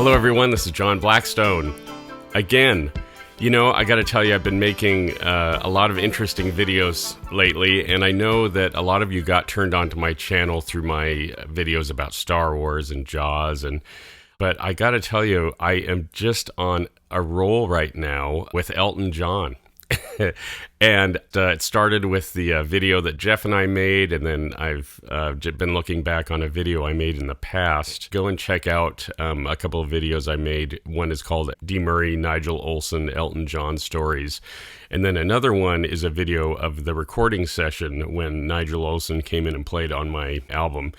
Hello everyone, this is John Blackstone. Again, I gotta tell you, I've been making a lot of interesting videos lately, and I know that a lot of you got turned on to my channel through my videos about Star Wars and Jaws, but I gotta tell you, I am just on a roll right now with Elton John. And it started with the video that Jeff and I made, and then I've been looking back on a video I made in the past. Go and check out a couple of videos I made. One is called Dee Murray, Nigel, Olsson, Elton John Stories. And then another one is a video of the recording session when Nigel Olsson came in and played on my album.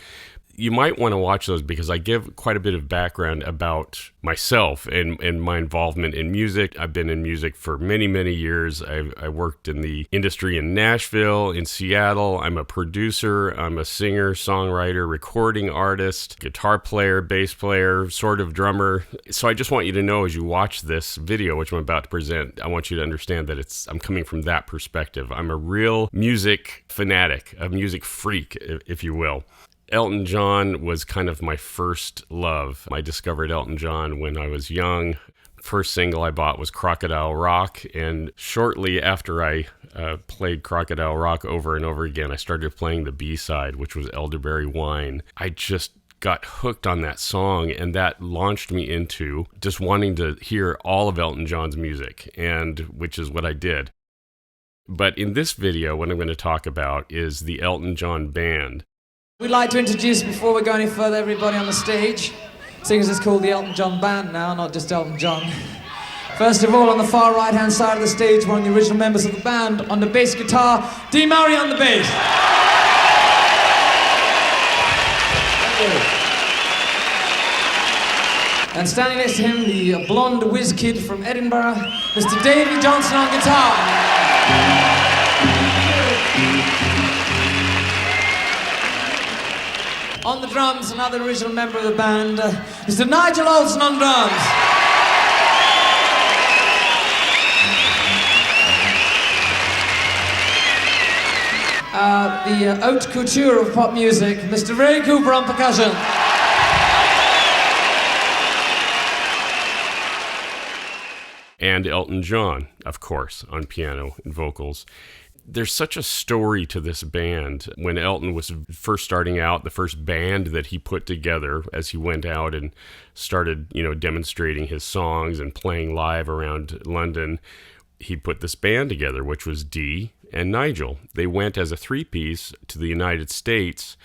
You might want to watch those because I give quite a bit of background about myself and my involvement in music. I've been in music for many, many years. I worked in the industry in Nashville, in Seattle. I'm a producer. I'm a singer, songwriter, recording artist, guitar player, bass player, sort of drummer. So I just want you to know as you watch this video, which I'm about to present, I want you to understand that I'm coming from that perspective. I'm a real music fanatic, a music freak, if you will. Elton John was kind of my first love. I discovered Elton John when I was young. First single I bought was Crocodile Rock, and shortly after I played Crocodile Rock over and over again, I started playing the B-side, which was Elderberry Wine. I just got hooked on that song, and that launched me into just wanting to hear all of Elton John's music, and which is what I did. But in this video, what I'm going to talk about is the Elton John Band. We'd like to introduce, before we go any further, everybody on the stage. Seeing as it's called the Elton John Band now, not just Elton John. First of all, on the far right-hand side of the stage, one of the original members of the band. On the bass guitar, Dee Murray on the bass. And standing next to him, the blonde whiz kid from Edinburgh, Mr. Davey Johnstone on guitar. On the drums, another original member of the band, Mr. Nigel Olsson on drums. The haute couture of pop music, Mr. Ray Cooper on percussion. And Elton John, of course, on piano and vocals. There's such a story to this band. When Elton was first starting out, the first band that he put together as he went out and started, demonstrating his songs and playing live around London, he put this band together, which was Dee and Nigel. They went as a three-piece to the United States,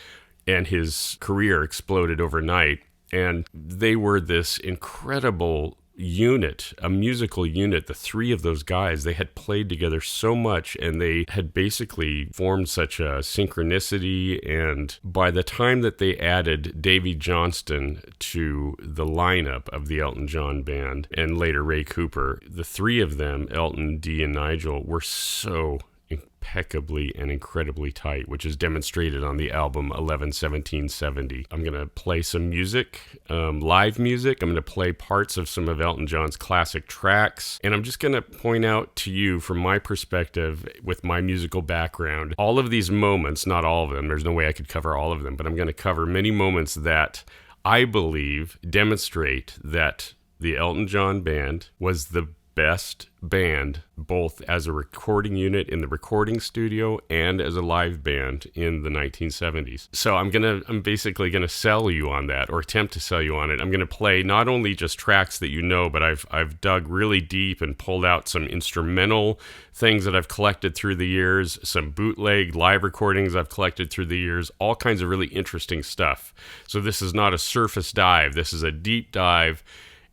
and his career exploded overnight. And they were this incredible unit, a musical unit. The three of those guys, they had played together so much, and they had basically formed such a synchronicity. And by the time that they added Davey Johnstone to the lineup of the Elton John Band, and later Ray Cooper, the three of them, Elton, Dee, and Nigel, were so impeccably and incredibly tight, which is demonstrated on the album 11-17-70. I'm going to play some music, live music. I'm going to play parts of some of Elton John's classic tracks, and I'm just going to point out to you from my perspective with my musical background, all of these moments, not all of them, there's no way I could cover all of them, but I'm going to cover many moments that I believe demonstrate that the Elton John Band was the best band, both as a recording unit in the recording studio and as a live band in the 1970s. So I'm basically gonna sell you on that, or attempt to sell you on it. I'm gonna play not only just tracks that you know, but I've dug really deep and pulled out some instrumental things that I've collected through the years, some bootleg live recordings I've collected through the years, all kinds of really interesting stuff. So this is not a surface dive, this is a deep dive.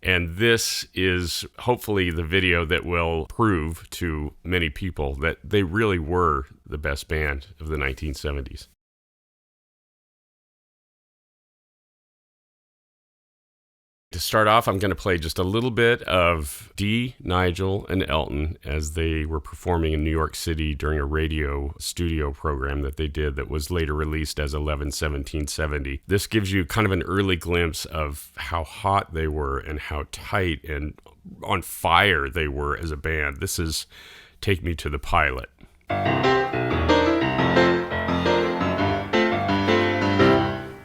And this is hopefully the video that will prove to many people that they really were the best band of the 1970s. To start off, I'm going to play just a little bit of Dee, Nigel, and Elton as they were performing in New York City during a radio studio program that they did that was later released as 11-17-70. This gives you kind of an early glimpse of how hot they were and how tight and on fire they were as a band. This is Take Me to the Pilot.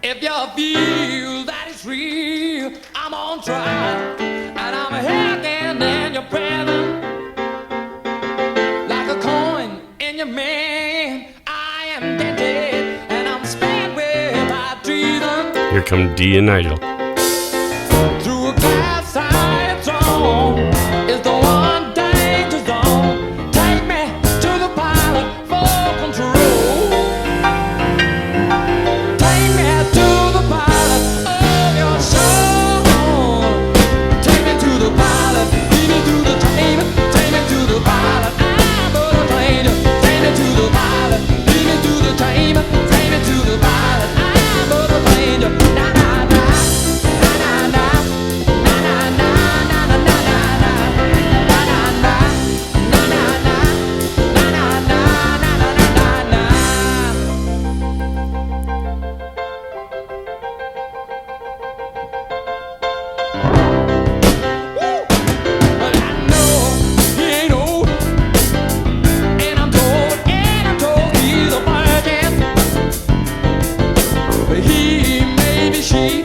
If you feel that it's real, I'm on contrite, and I'm hanging in your presence like a coin in your man. I am dented and I'm spared without treason. Here come Dee and Nigel. Through a glass eye zone is the one danger zone. Take me to the pilot for control. Take me to the pilot of your soul. Take me to the pilot, lead me to the tamer. Take me to the pilot, I'm a stranger. Take me to the pilot, lead me to the tamer. Take me to the pilot, I'm a stranger. Na na na, na na na, na na na, na na na na, na na na, na na na, na na na, na na But I know he ain't old, and I'm told he's a virgin. But he may be she,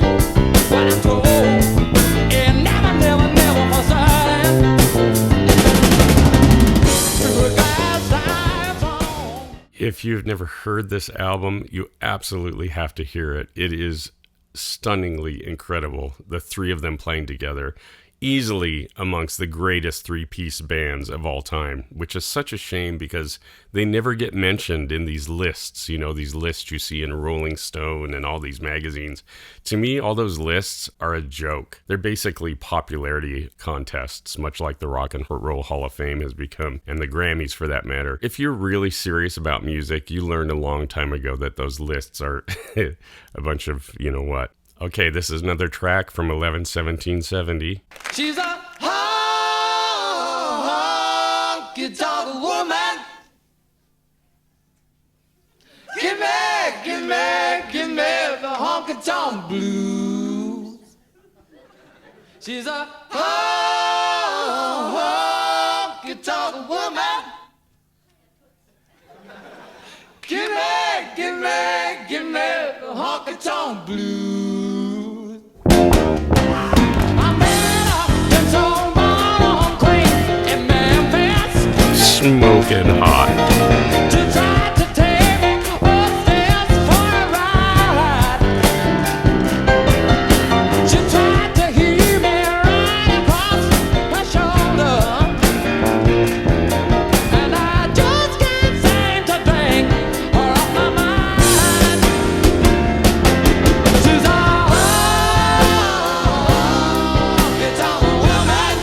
but I'm told it never was certain. Through a glass eye zone. If you've never heard this album, you absolutely have to hear it. It is stunningly incredible, the three of them playing together. Easily amongst the greatest three-piece bands of all time, which is such a shame because they never get mentioned in these lists, you know, these lists you see in Rolling Stone and all these magazines. To me, all those lists are a joke. They're basically popularity contests, much like the Rock and Roll Hall of Fame has become, and the Grammys for that matter. If you're really serious about music, you learned a long time ago that those lists are a bunch of, you know what. Okay, this is another track from 11/17/70. She's a honky-tonk woman. Give me the honky-tonk blues. She's a honky-tonk woman. Give me the honky-tonk blues. Smoking hot. To try to take me upstairs for a ride. She tried to hear me right across her shoulder, and I just can't seem to drink her off my mind. She's a honky-tonk woman.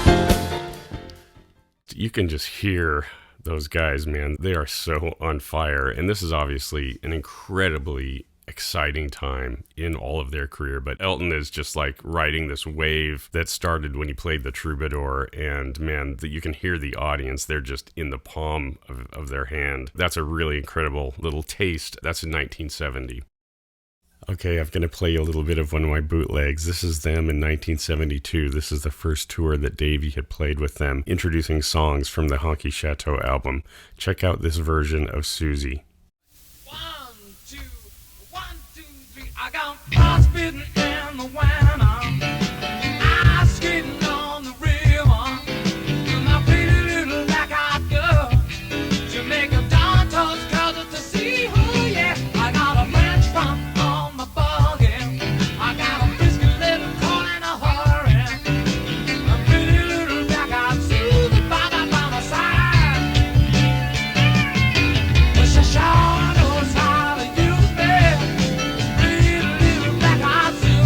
You can just hear those guys, man. They are so on fire. And this is obviously an incredibly exciting time in all of their career. But Elton is just like riding this wave that started when he played the Troubadour. And man, you can hear the audience. They're just in the palm of their hand. That's a really incredible little taste. That's in 1970. Okay, I'm going to play you a little bit of one of my bootlegs. This is them in 1972. This is the first tour that Davey had played with them, introducing songs from the Honky Chateau album. Check out this version of Susie. 1, 2, 1, 2, 3. I got frost spitting in the winter. I skating on the river. With my pretty little black-eyed girl. She make a darn toast 'cause it's a sea. Oh yeah, I got a French funk on my buggy. I got a frisky little corn in a hurry. A pretty little black-eyed Susie by my side. Well, she sure knows how to use me. Pretty little black-eyed Susie.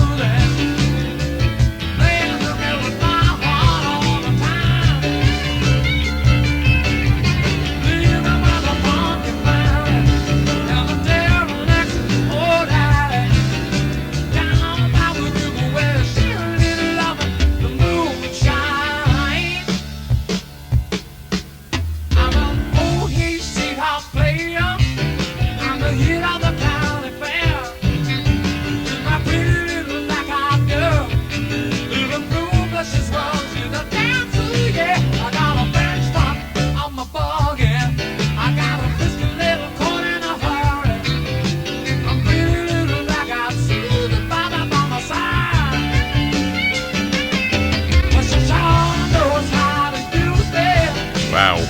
Wow.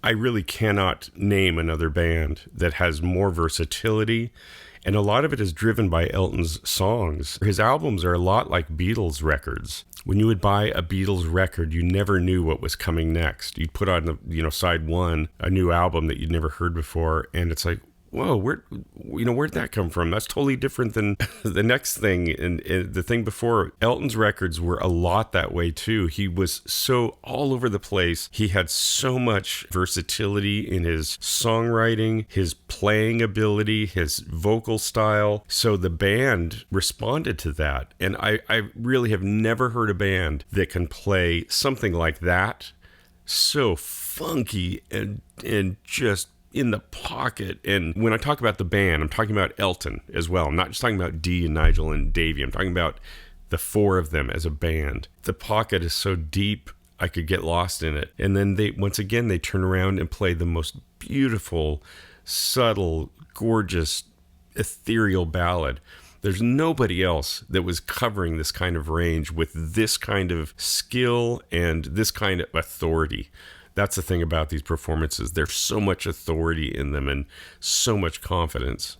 I really cannot name another band that has more versatility, and a lot of it is driven by Elton's songs. His albums are a lot like Beatles records. When you would buy a Beatles record, you never knew what was coming next. You'd put on the side one, a new album that you'd never heard before, and it's like, whoa, where'd that come from? That's totally different than the next thing and the thing before. Elton's records were a lot that way too. He was so all over the place. He had so much versatility in his songwriting, his playing ability, his vocal style. So the band responded to that. And I really have never heard a band that can play something like that, so funky and just in the pocket. And when I talk about the band, I'm talking about Elton as well. I'm not just talking about Dee and Nigel and Davey. I'm talking about the four of them as a band. The pocket is so deep, I could get lost in it. And then they turn around and play the most beautiful, subtle, gorgeous, ethereal ballad. There's nobody else that was covering this kind of range with this kind of skill and this kind of authority. That's the thing about these performances. There's so much authority in them and so much confidence.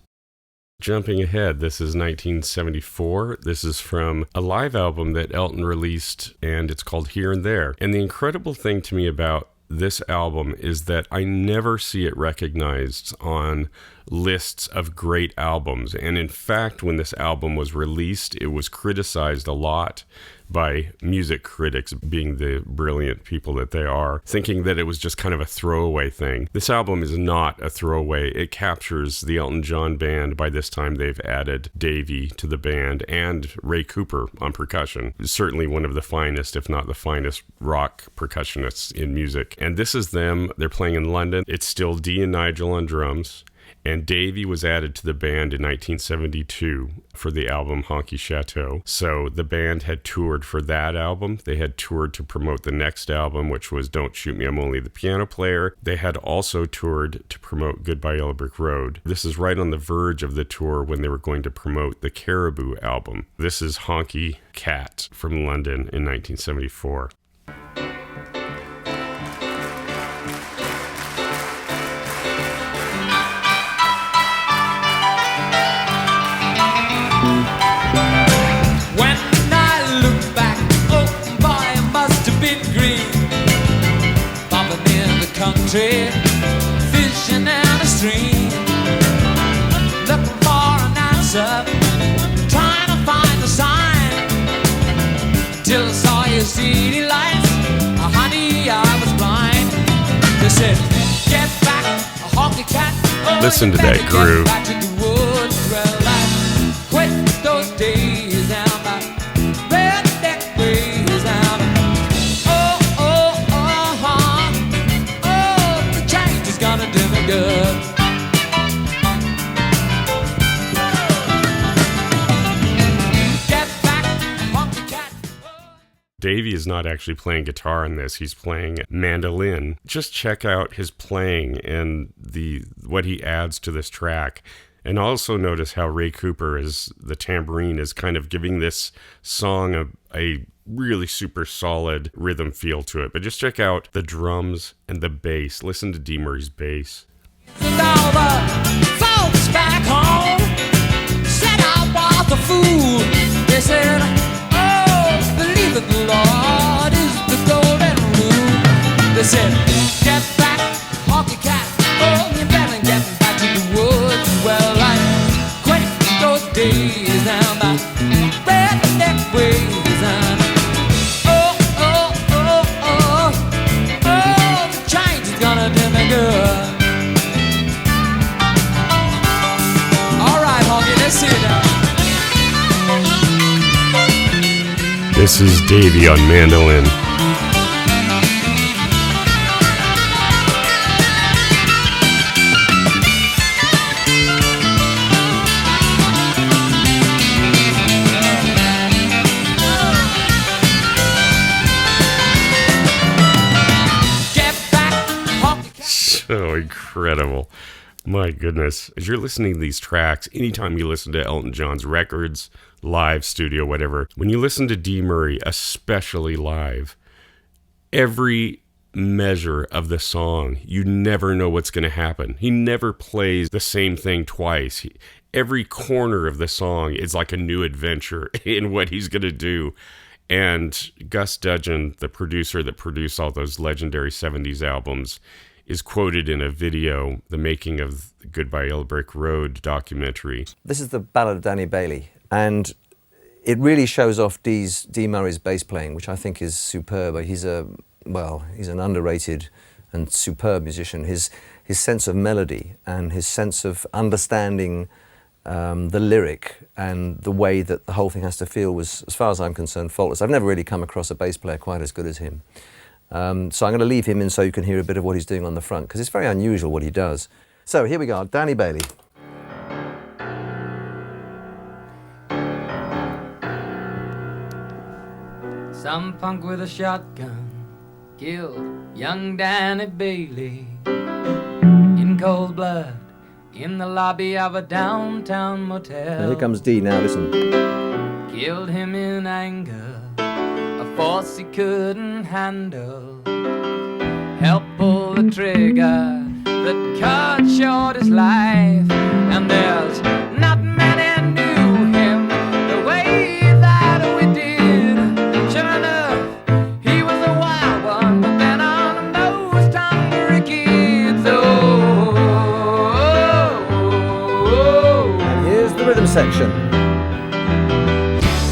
Jumping ahead, this is 1974. This is from a live album that Elton released, and it's called Here and There. And the incredible thing to me about this album is that I never see it recognized on lists of great albums. And in fact, when this album was released, it was criticized a lot by music critics, being the brilliant people that they are, thinking that it was just kind of a throwaway thing. This album is not a throwaway. It captures the Elton John Band. By this time, they've added Davey to the band and Ray Cooper on percussion. Certainly one of the finest, if not the finest, rock percussionists in music. And this is them. They're playing in London. It's still Dee and Nigel on drums. And Davey was added to the band in 1972 for the album Honky Chateau. So the band had toured for that album. They had toured to promote the next album, which was Don't Shoot Me, I'm Only the Piano Player. They had also toured to promote Goodbye Yellow Brick Road. This is right on the verge of the tour when they were going to promote the Caribou album. This is Honky Cat from London in 1974. Fishing down the stream, looking for an answer, trying to find a sign, till I saw your city lights. Honey, I was blind. They said, get back, a honky cat. Oh, listen to that groove. Back to the woods. Well, I quit those days down by redneck ways down. Gonna do me good. Get back, honky cat. Davey is not actually playing guitar in this. He's playing mandolin. Just check out his playing and what he adds to this track. And also notice how Ray Cooper, the tambourine, is kind of giving this song a really super solid rhythm feel to it. But just check out the drums and the bass. Listen to Dee Murray's bass. And all the folks back home said I was a fool. They said, oh, believe in the Lord is the golden rule. They said, get back, honky cat. Oh, you better get back to the woods. Well, I quit those days down the redneck ways and the change is gonna do me good. All right, honky, let's see it now. This is Davey on mandolin. So incredible. My goodness. As you're listening to these tracks, anytime you listen to Elton John's records, live, studio, whatever, when you listen to Dee Murray, especially live, every measure of the song, you never know what's going to happen. He never plays the same thing twice. Every corner of the song is like a new adventure in what he's going to do. And Gus Dudgeon, the producer that produced all those legendary 70s albums, is quoted in a video, the making of Goodbye Yellow Brick Road documentary. This is the Ballad of Danny Bailey, and it really shows off Dee Murray's bass playing, which I think is superb. He's an underrated and superb musician. His sense of melody and his sense of understanding the lyric and the way that the whole thing has to feel was, as far as I'm concerned, faultless. I've never really come across a bass player quite as good as him. So I'm going to leave him in so you can hear a bit of what he's doing on the front, because it's very unusual what he does. So here we go, Danny Bailey. Some punk with a shotgun killed young Danny Bailey in cold blood in the lobby of a downtown motel. Now here comes Dee now, listen. Killed him in anger, a force he couldn't handle. Helped pull the trigger that cut short his life. And there's not many knew him the way that we did. Sure enough, he was a wild one, but then on those hungry kids, And here's the rhythm section.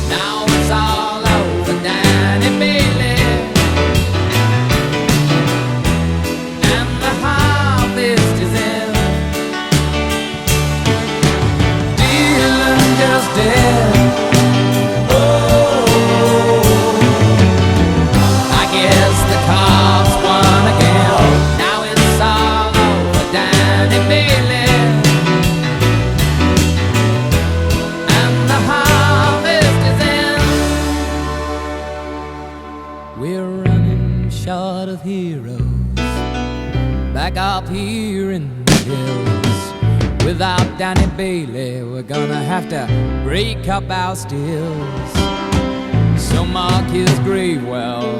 now it's all over Danny Bailey, and the harvest is in. Dylan just dead. I guess the cops won again. Now it's all over Danny Bailey, and the harvest is in. We're running short of heroes back up here in the hills. Without Danny Bailey, we're gonna have to break up our stills. So mark his grave well,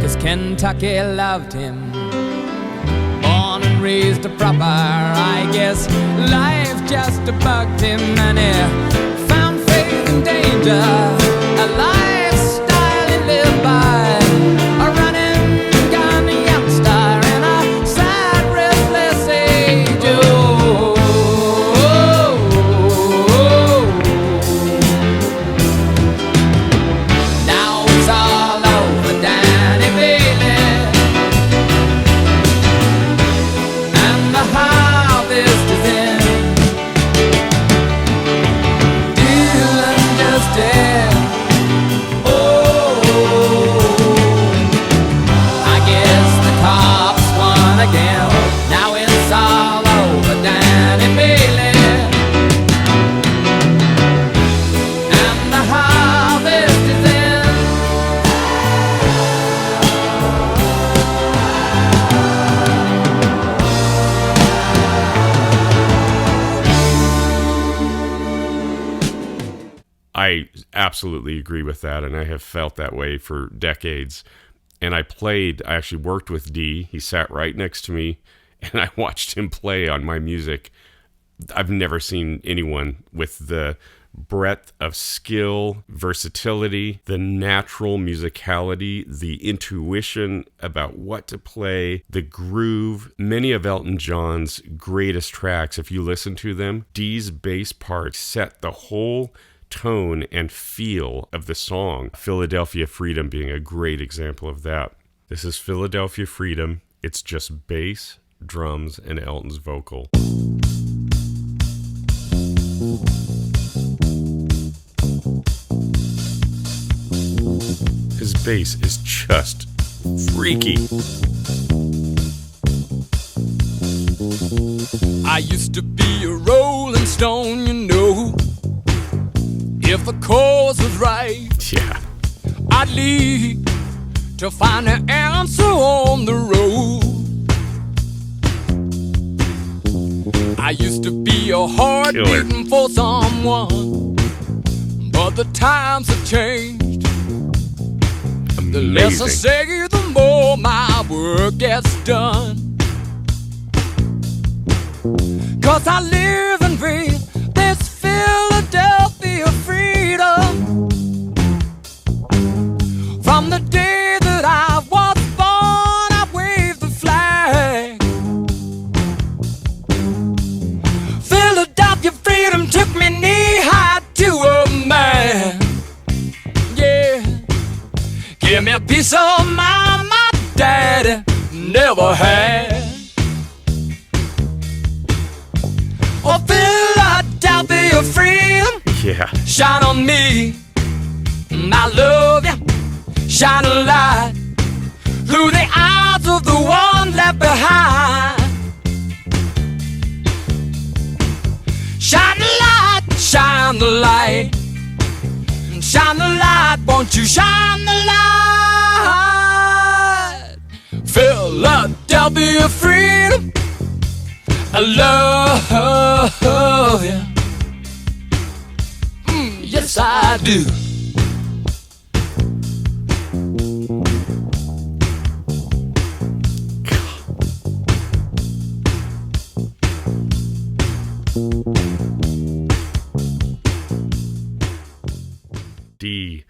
'cause Kentucky loved him. Born and raised a proper, I guess life just bugged him, and he found faith in danger, a lifestyle he lived by, a running gun youngster in a sad, restless age. Now it's all over Danny Bailey, and the harvest is in. Dylan just dead. I guess the cops won again. Now it's all over Danny Bailey, and the harvest is in. I absolutely agree with that, and I have felt that way for decades. And I actually worked with Dee. He sat right next to me, and I watched him play on my music. I've never seen anyone with the breadth of skill, versatility, the natural musicality, the intuition about what to play, the groove. Many of Elton John's greatest tracks, if you listen to them, Dee's bass part set the whole tone and feel of the song. Philadelphia Freedom being a great example of that. This is Philadelphia Freedom. It's just bass, drums, and Elton's vocal. His bass is just freaky. I used to be a rolling stone, you know. If the cause was right, Yeah. I'd leave to find the answer on the road. I used to be a heart beating for someone, but the times have changed. The less I say, the more my work gets done. 'Cause I live and breathe this Philadelphia freedom. From the day that I was born, I waved the flag. Philadelphia freedom took me knee-high to a man. Yeah, give me a piece of mind my daddy never had. Oh, Philadelphia freedom, Yeah. shine on me. I love you. Shine a light through the eyes of the one left behind. Shine the light, shine the light. Shine the light, won't you shine the light? Philadelphia freedom, I love you. Yes, I do. Dee,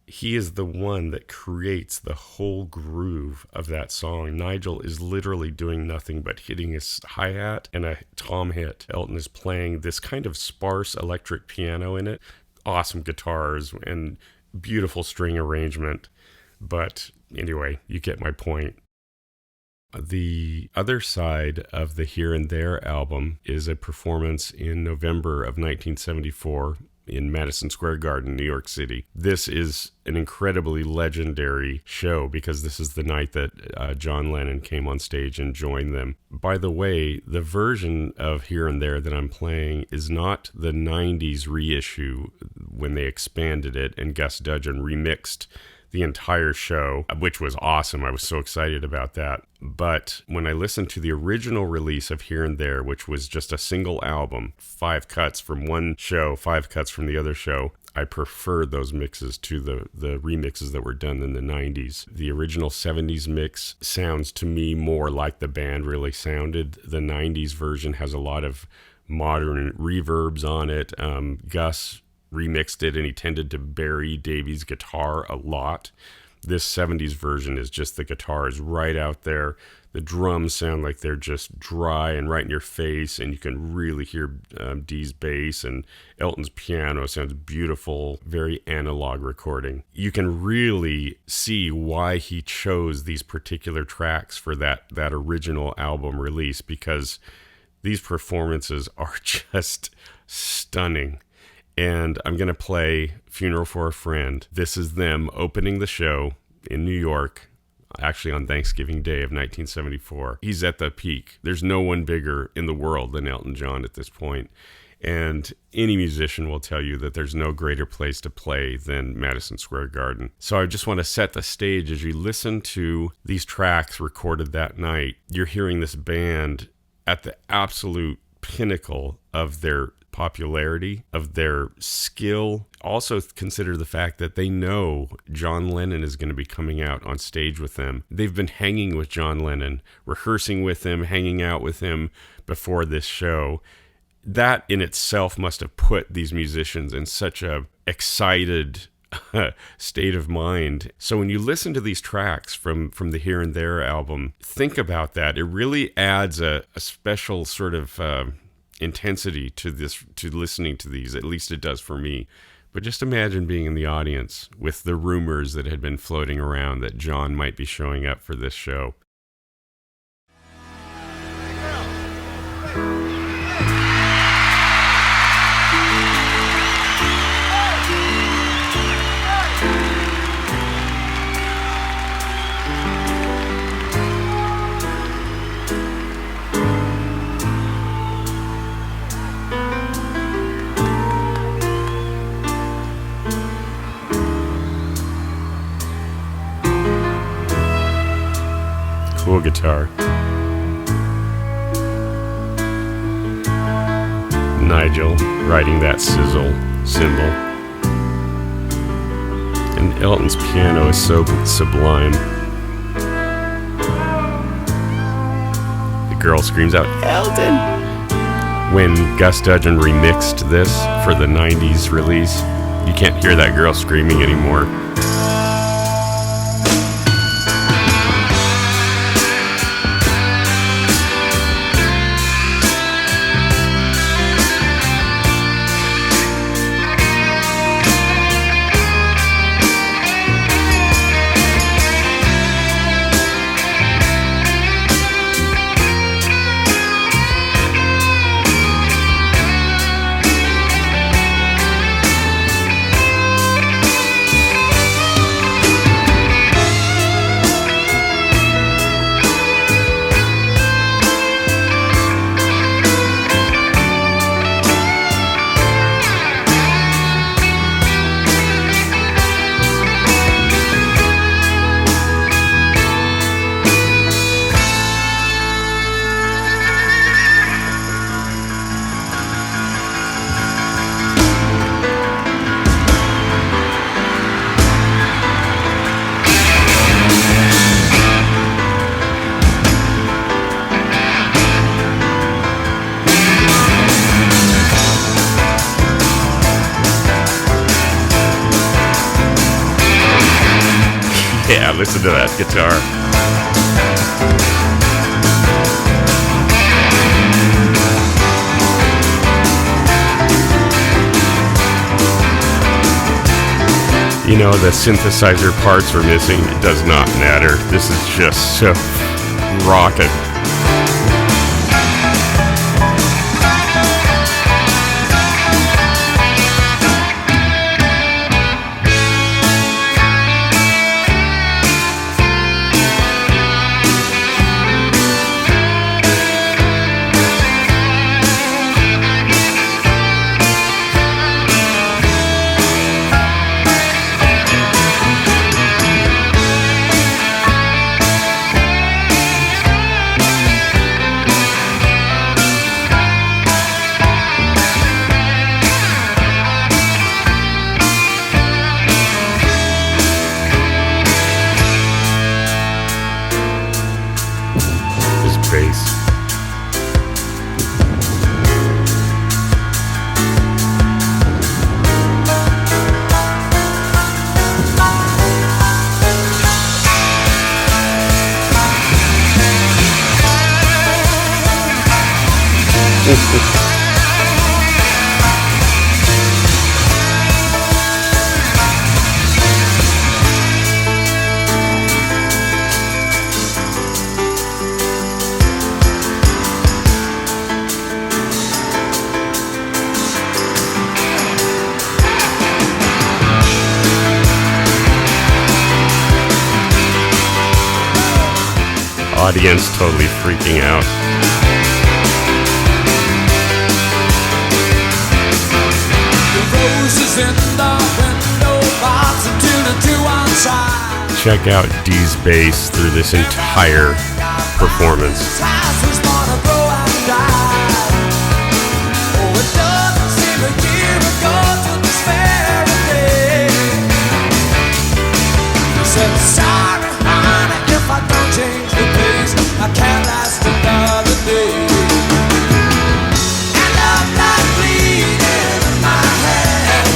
he is the one that creates the whole groove of that song. Nigel is literally doing nothing but hitting his hi-hat and a tom hit. Elton is playing this kind of sparse electric piano in it. Awesome guitars and beautiful string arrangement. But anyway, you get my point. The other side of the Here and There album is a performance in November of 1974 in Madison Square Garden, New York City. This is an incredibly legendary show because this is the night that John Lennon came on stage and joined them. By the way, the version of Here and There that I'm playing is not the 90s reissue when they expanded it and Gus Dudgeon remixed the entire show, which was awesome. I was so excited about that. But when I listened to the original release of Here and There, which was just a single album, 5 cuts from one show, 5 cuts from the other show, I preferred those mixes to the remixes that were done in the 90s. The original 70s mix sounds to me more like the band really sounded. The 90s version has a lot of modern reverbs on it. Gus remixed it and he tended to bury Davey's guitar a lot. This 70s version is just the guitar is right out there. The drums sound like they're just dry and right in your face, and you can really hear Dee's bass, and Elton's piano sounds beautiful, very analog recording. You can really see why he chose these particular tracks for that original album release, because these performances are just stunning. And I'm going to play Funeral for a Friend. This is them opening the show in New York, actually on Thanksgiving Day of 1974. He's at the peak. There's no one bigger in the world than Elton John at this point. And any musician will tell you that there's no greater place to play than Madison Square Garden. So I just want to set the stage. As you listen to these tracks recorded that night, you're hearing this band at the absolute pinnacle of their popularity, of their skill. Also consider the fact that they know John Lennon is going to be coming out on stage with them. They've been hanging with John Lennon, rehearsing with him, hanging out with him before this show. That in itself must have put these musicians in such a excited state of mind. So when you listen to these tracks from the Here and There album, think about that. It really adds a special sort of intensity to listening to these. At least it does for me. But just imagine being in the audience with the rumors that had been floating around that John might be showing up for this show. Cool guitar. Nigel riding that sizzle cymbal. And Elton's piano is so sublime. The girl screams out, "Elton!" When Gus Dudgeon remixed this for the 90s release, you can't hear that girl screaming anymore. Yeah, listen to that guitar. You know, the synthesizer parts are missing. It does not matter. This is just so rockin'. Audience totally freaking out. Check out Dee's bass through this entire performance. I can't last another day. And I'm not bleeding in my head.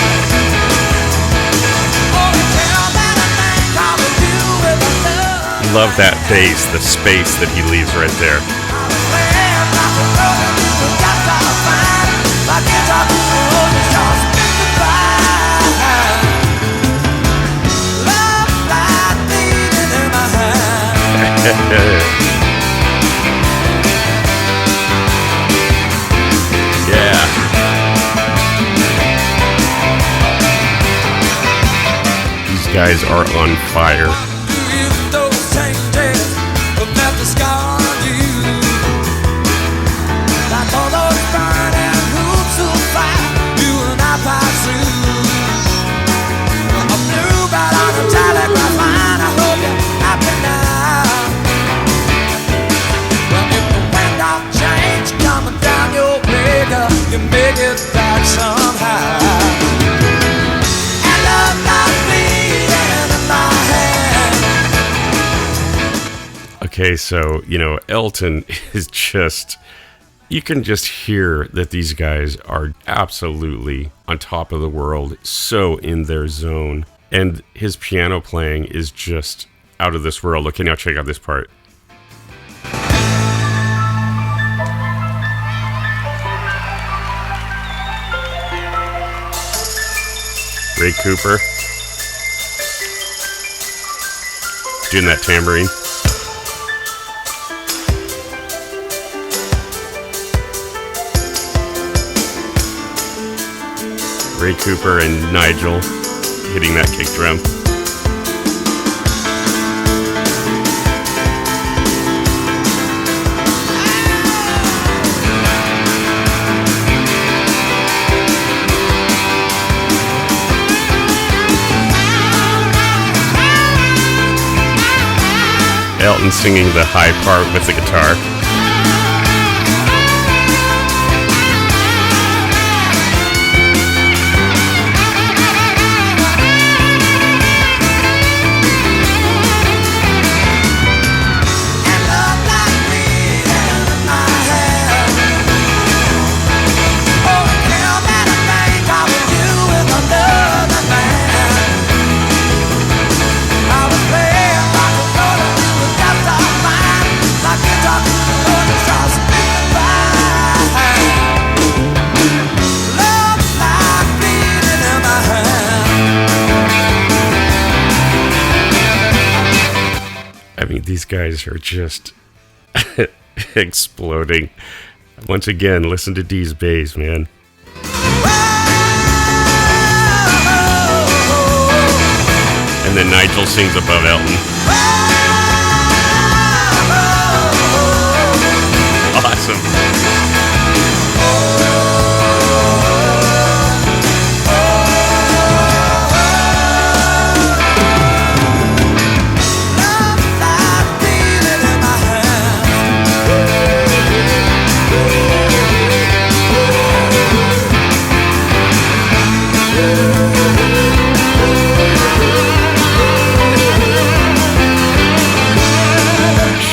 Only tell that a man can't do with a love. Love that bass, the space that he leaves right there. Yeah. These guys are on fire. You make it Okay, so, Elton is just, you can just hear that these guys are absolutely on top of the world, so in their zone. And his piano playing is just out of this world. Okay, now check out this part. Ray Cooper doing that tambourine. Ray Cooper and Nigel hitting that kick drum. Elton singing the high part with the guitar. These guys are just exploding. Once again, listen to Dee's bass, man. And then Nigel sings above Elton. Awesome.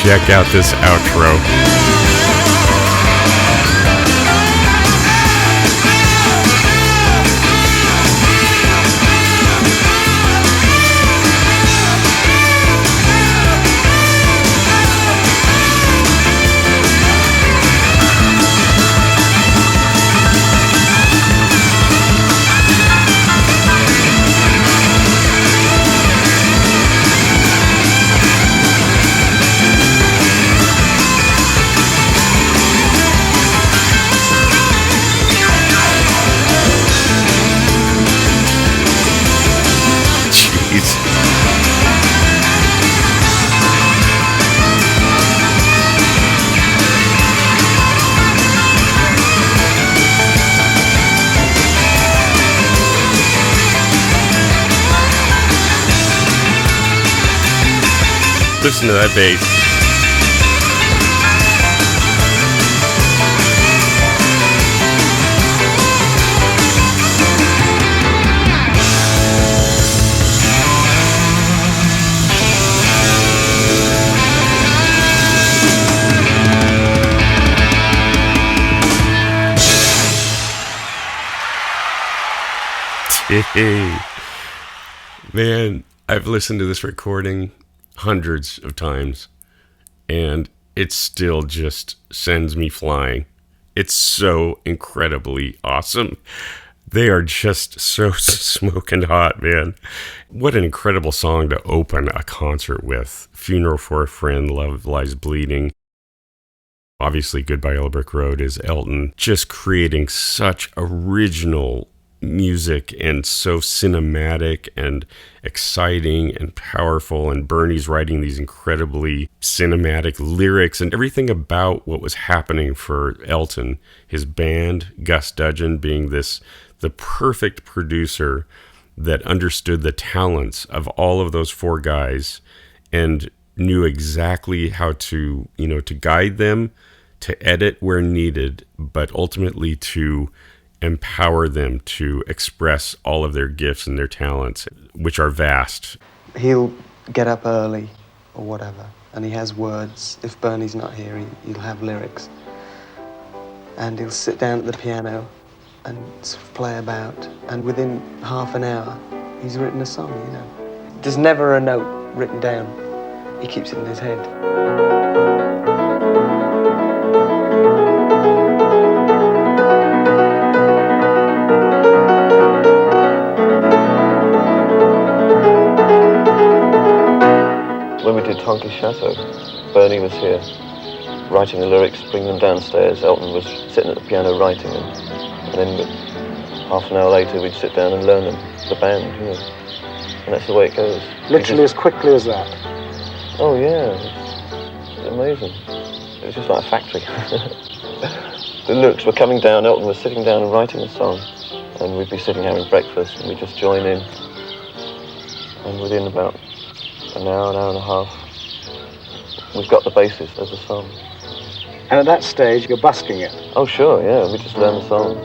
Check out this outro. Listen to that bass. Man, I've listened to this recording hundreds of times, and it still just sends me flying. It's so incredibly awesome. They are just so smoking hot, man. What an incredible song to open a concert with. Funeral for a Friend, Love Lies Bleeding. Obviously, Goodbye Yellow Brick Road is Elton just creating such original music and so cinematic and exciting and powerful, and Bernie's writing these incredibly cinematic lyrics and everything about what was happening for Elton, his band, Gus Dudgeon being the perfect producer that understood the talents of all of those four guys and knew exactly how to guide them, to edit where needed, but ultimately to empower them to express all of their gifts and their talents, which are vast. He'll get up early or whatever, and he has words. If Bernie's not here, he'll have lyrics. And he'll sit down at the piano and sort of play about, and within half an hour, he's written a song, you know. There's never a note written down. He keeps it in his head. When we did Tonky Chateau, Bernie was here writing the lyrics, bringing them downstairs. Elton was sitting at the piano writing them. And then half an hour later we'd sit down and learn them, the band, you know. And that's the way it goes. Literally as quickly as that? Oh yeah, it's amazing. It was just like a factory. The lyrics were coming down, Elton was sitting down and writing a song. And we'd be sitting having breakfast and we'd just join in. And within about an hour and a half, we've got the basis of the song. And at that stage, you're busking it? Oh, sure, yeah, we just learn the song.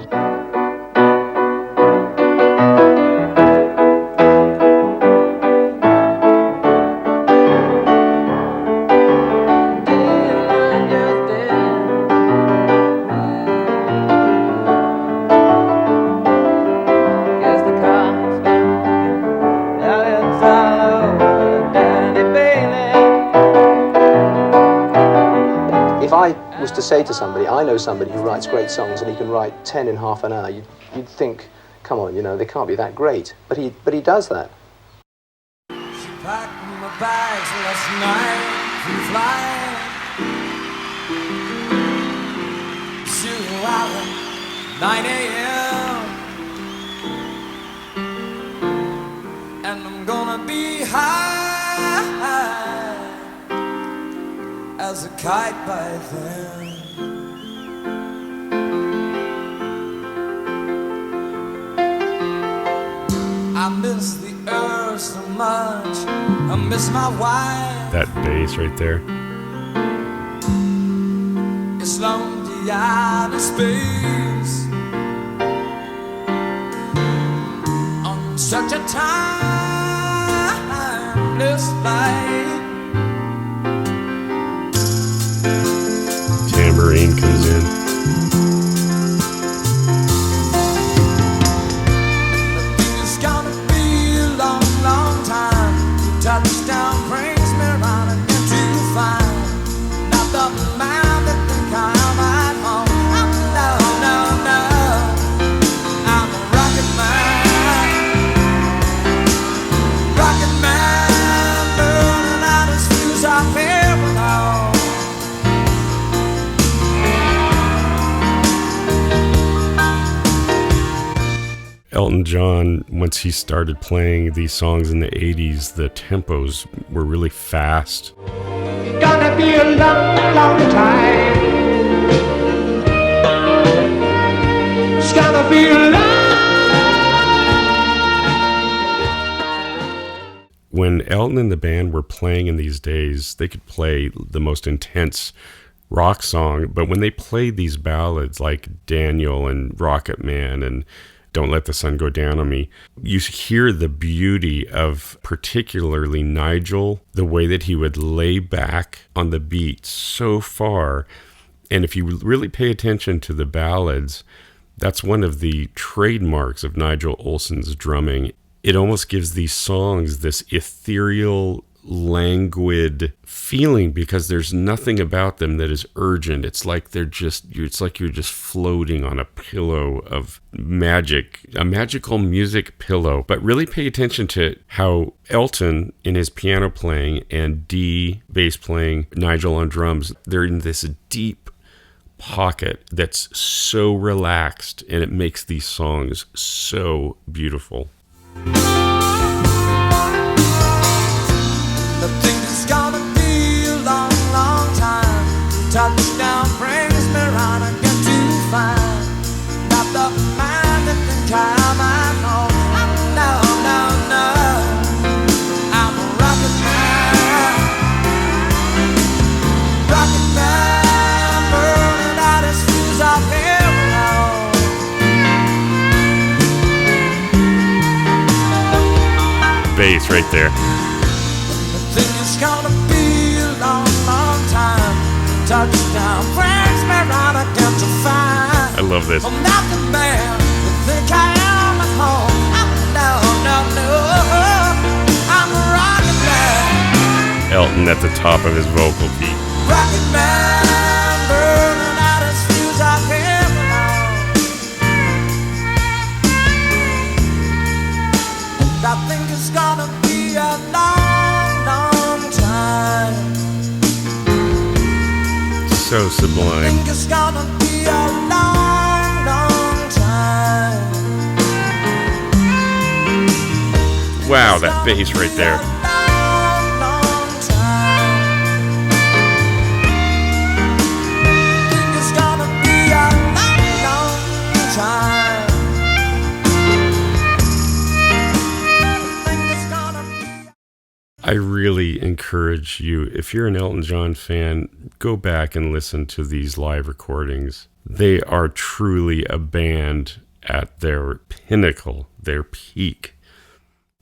To say to somebody, I know somebody who writes great songs and he can write 10 in half an hour, you'd think, come on, you know, they can't be that great. But he does that. She packed my bags last night from flying to Ireland, 9 a.m. And I'm gonna be high as a kite by then. I miss the earth so much, I miss my wife. That bass right there. It's lonely out in space on such a timeless flight. Tambourine comes in. Touchdown brings me round again to find not the man that think I'm at home. No, no, no, I'm a rocket man, burning out his fuse off here with home. Elton John, once he started playing these songs in the 80s, the tempos were really fast. Gonna be a long, long time. It's gonna be a long. When Elton and the band were playing in these days, they could play the most intense rock song, but when they played these ballads like Daniel and Rocket Man and Don't Let the Sun Go Down on Me, you hear the beauty of particularly Nigel, the way that he would lay back on the beat so far. And if you really pay attention to the ballads, that's one of the trademarks of Nigel Olsson's drumming. It almost gives these songs this ethereal, languid feeling because there's nothing about them that is urgent. It's like you're just floating on a pillow of magic, a magical music pillow. But really pay attention to how Elton in his piano playing and Dee bass playing, Nigel on drums, they're in this deep pocket that's so relaxed, and it makes these songs so beautiful. I think it's gonna be a long, long time. Touchdown brings me round again to find not the man that think I'm at home. No, no, no, I'm a rocket man, burning out his fuse off here alone. Bass right there. Think it's gonna be a long, love this. I'm not the man you think I am at home. I'm a rockin' man. Elton at the top of his vocal beat. Rockin' man, burning out his fuse out here alone. I think it's gonna be a long, long time. So sublime. I think it's gonna be a long, long time. Wow, that bass right there. Long, long time. Think it's gonna be a long, long time. Think it's gonna be. I really encourage you, if you're an Elton John fan, go back and listen to these live recordings. They are truly a band at their pinnacle, their peak.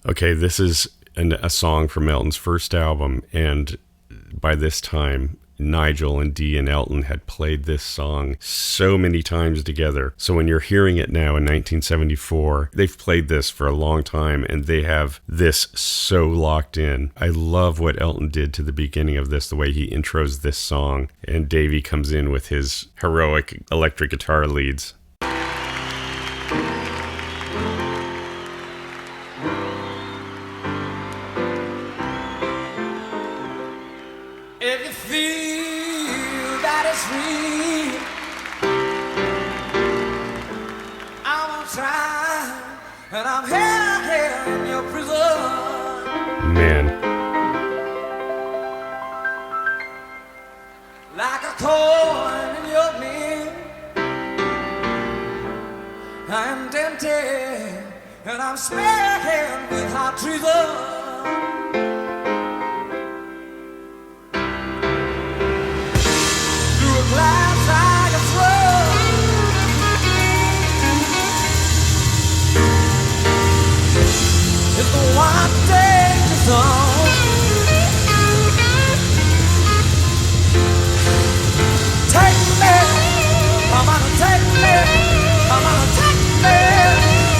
Okay, this is a song from Elton's first album, and by this time, Nigel and Dee and Elton had played this song so many times together. So when you're hearing it now in 1974, they've played this for a long time, and they have this so locked in. I love what Elton did to the beginning of this, the way he intros this song, and Davey comes in with his heroic electric guitar leads. If you feel that it's real, I won't try, and I'm here in your prison. Man, Like a coin in your mill, I'm tempted, and I'm smeared with hot treason. Glass I can throw. It's the one danger zone. Take me, come on and take me, come on and take me.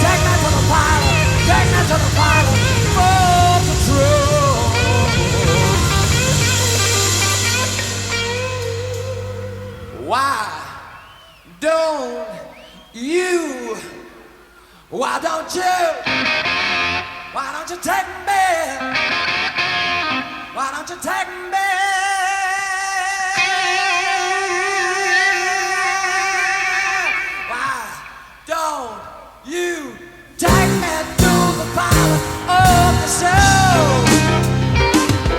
Take me to the pilot, take me to the pilot for control. Why don't you take me? Why don't you take me? Why don't you take me to the pilot of the show?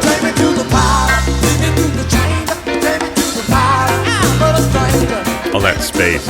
Take me to the pilot, take me to the chamber, take me to the pilot. I'm but a stranger. all that space.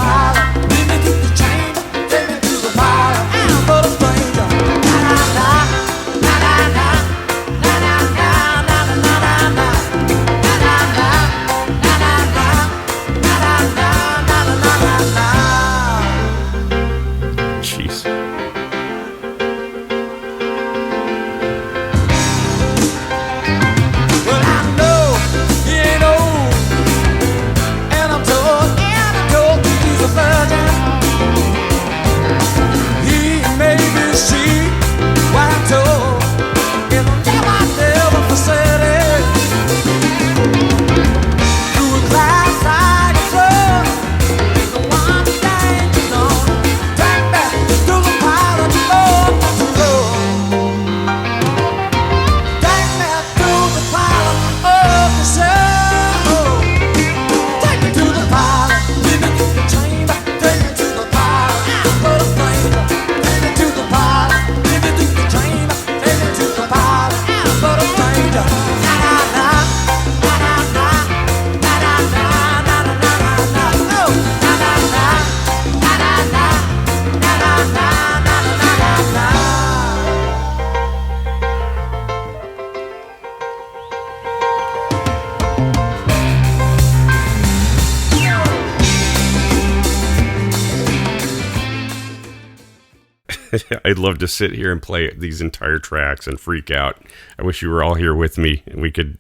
I'd love to sit here and play these entire tracks and freak out. I wish you were all here with me and we could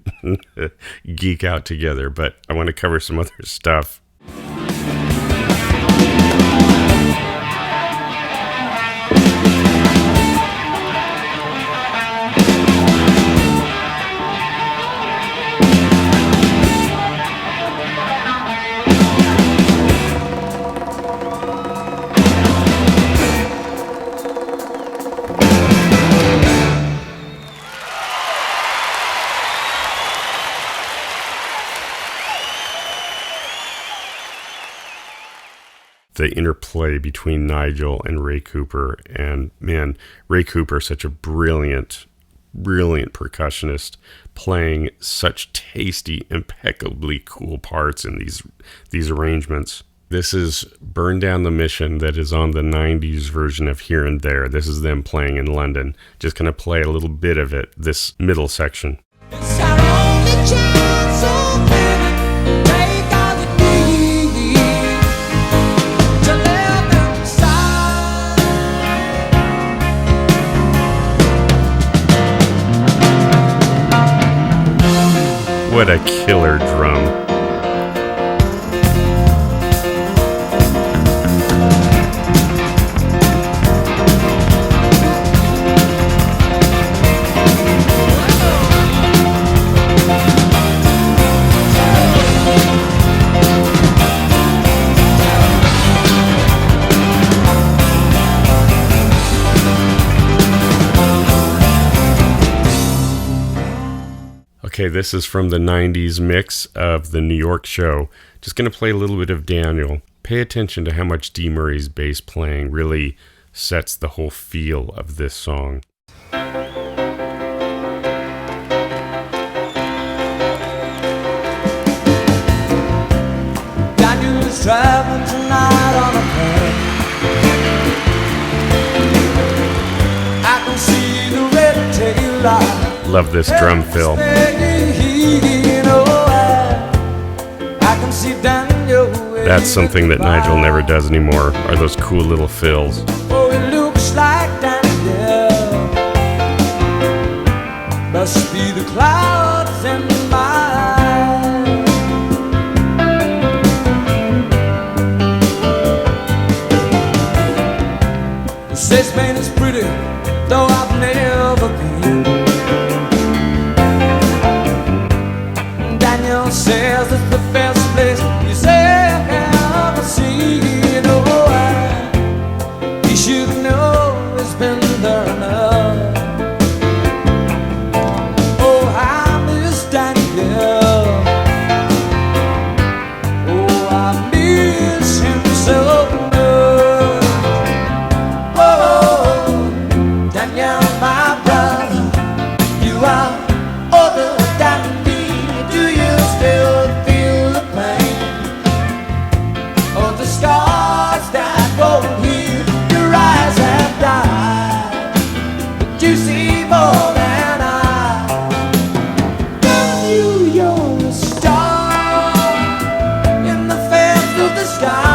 geek out together, but I want to cover some other stuff. the interplay between Nigel and Ray Cooper. And man, Ray Cooper, such a brilliant percussionist, playing such tasty, impeccably cool parts in these arrangements. This is Burn Down the Mission that is on the 90s version of Here and There. This is them playing in London. Just going to play a little bit of it, this middle section. It's our only chance, so baby, take all the need to live inside. What a killer drum. Okay, this is from the 90s mix of the New York show. Just going to play a little bit of Daniel. Pay attention to how much Dee Murray's bass playing really sets the whole feel of this song. Daniel is traveling tonight on a plane. I can see the red tail light. Love this drum fill. That's something that Nigel never does anymore, are those cool little fills. Oh, it looks like Daniel. Must be the clouds in my eyes. He says, man, it's pretty, though I've never been. Daniel says it's the best place he's ever seen. Oh, he should know it's been there enough. Oh, I miss Daniel. Oh, I miss him so much. Oh, Daniel, my brother, you are older than me. Do you still feel the pain? Oh, the scars that won't heal, your eyes have died. But you see more than I. Tell you you're a star in the face of the sky.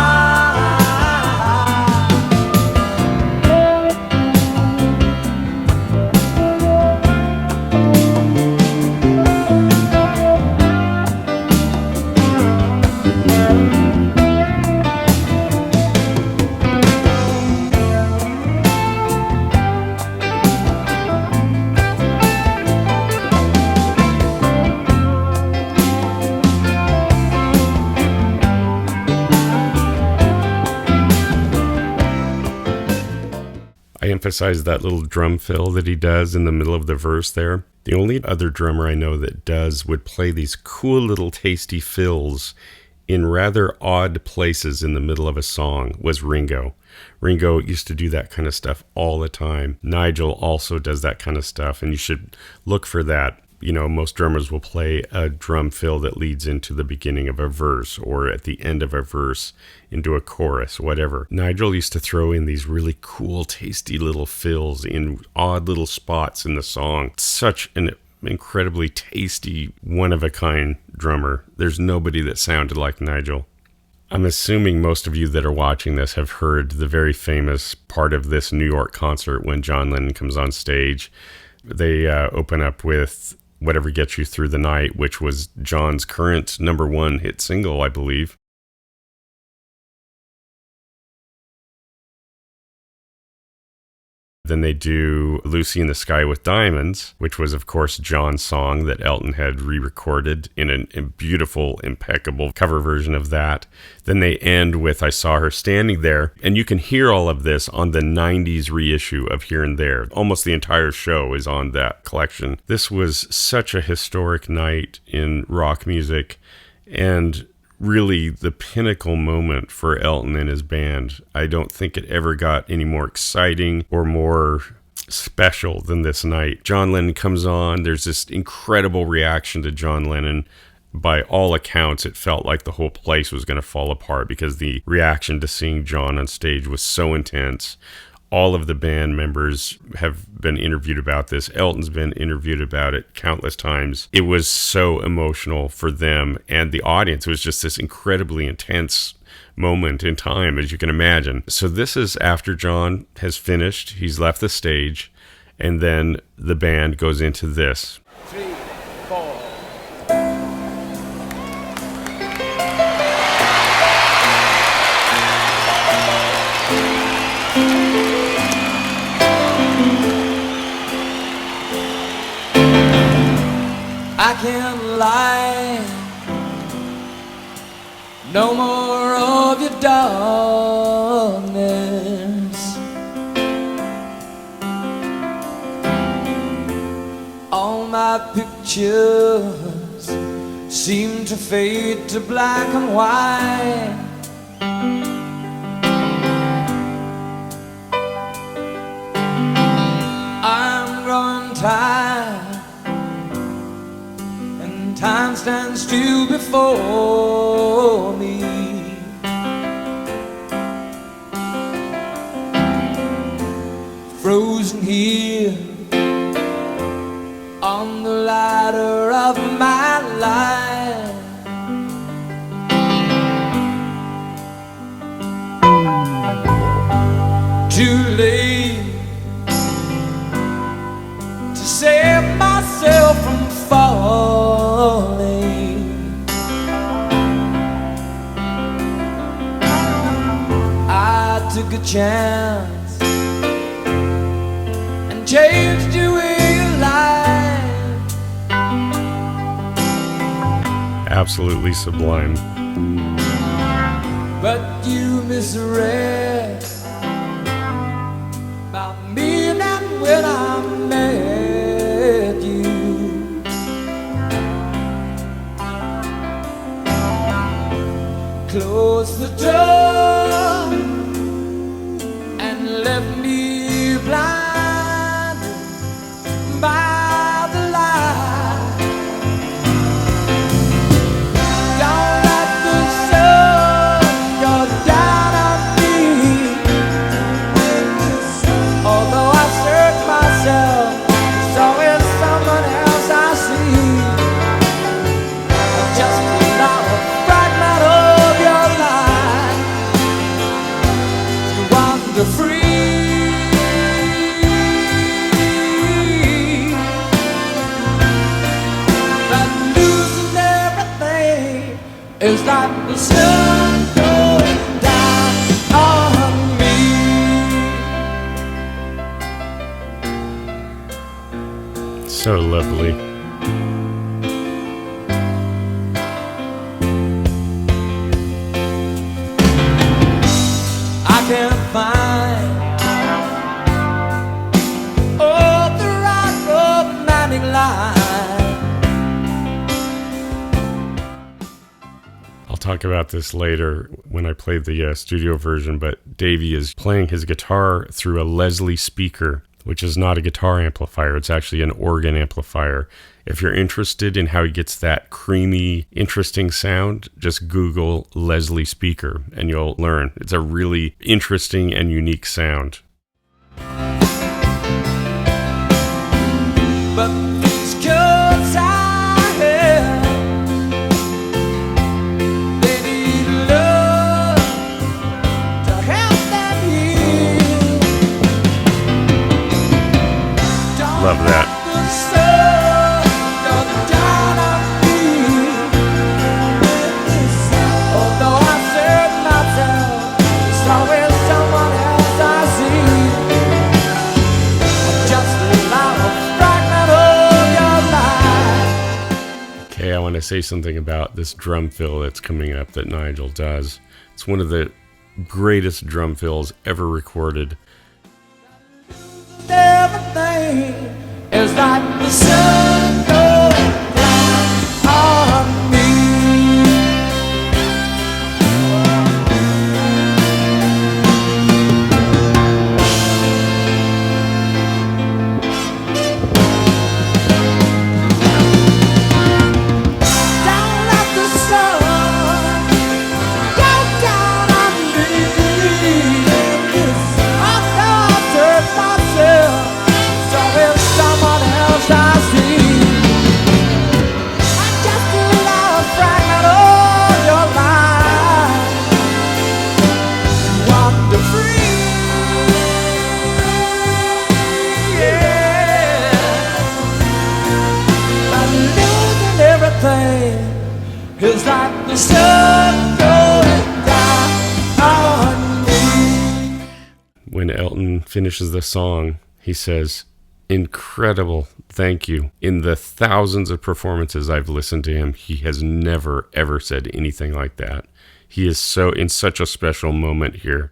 I emphasize that little drum fill that he does in the middle of the verse there. The only other drummer I know that would play these cool little tasty fills in rather odd places in the middle of a song was Ringo. Ringo used to do that kind of stuff all the time. Nigel also does that kind of stuff, and you should look for that. You know, most drummers will play a drum fill that leads into the beginning of a verse or at the end of a verse into a chorus, whatever. Nigel used to throw in these really cool, tasty little fills in odd little spots in the song. Such an incredibly tasty, one-of-a-kind drummer. There's nobody that sounded like Nigel. I'm assuming most of you that are watching this have heard the very famous part of this New York concert when John Lennon comes on stage. They open up with Whatever Gets You Through the Night, which was John's current #1 hit single, I believe. Then they do Lucy in the Sky with Diamonds, which was, of course, John's song that Elton had re-recorded in a beautiful, impeccable cover version of that. Then they end with I Saw Her Standing There. And you can hear all of this on the 90s reissue of Here and There. Almost the entire show is on that collection. This was such a historic night in rock music. And really the pinnacle moment for Elton and his band. I don't think it ever got any more exciting or more special than this night. John Lennon comes on. There's this incredible reaction to John Lennon. By all accounts, it felt like the whole place was going to fall apart because the reaction to seeing John on stage was so intense. All of the band members have been interviewed about this. Elton's been interviewed about it countless times. It was so emotional for them and the audience. It was just this incredibly intense moment in time, as you can imagine. So this is after John has finished. He's left the stage, and then the band goes into this. 3, 4. I can't lie, no more of your darkness. All my pictures seem to fade to black and white. I'm growing tired, time stands still before me. Frozen here on the ladder of my life. Too late to save myself from falling. I took a chance and changed your way of life. Absolutely sublime. But you misread about me and when I met you. Close the door and left me blind by the light. Don't let the sun go down on me. Although I search myself, so is someone else I see. Just allow a fragment of your life to wander free. But losing everything is like the sun going down on me. So lovely. I can't find the right romantic line. I'll talk about this later when I play the studio version, but Davey is playing his guitar through a Leslie speaker, which is not a guitar amplifier. It's actually an organ amplifier. If you're interested in how he gets that creamy, interesting sound, just Google Leslie speaker and you'll learn. It's a really interesting and unique sound. But these cuts I have, they need love to help them heal. Don't Love that. let the sun go down on me. Although I search myself, there's always someone else I see. Just allow a fragment of your life. Okay, I want to say something about this drum fill that's coming up that Nigel does. It's one of the greatest drum fills ever recorded. Everything is like the sun going down on me. when Elton finishes the song, he says, "Incredible, thank you. In the thousands of performances I've listened to him, he has never, ever said anything like that. He is so in such a special moment here."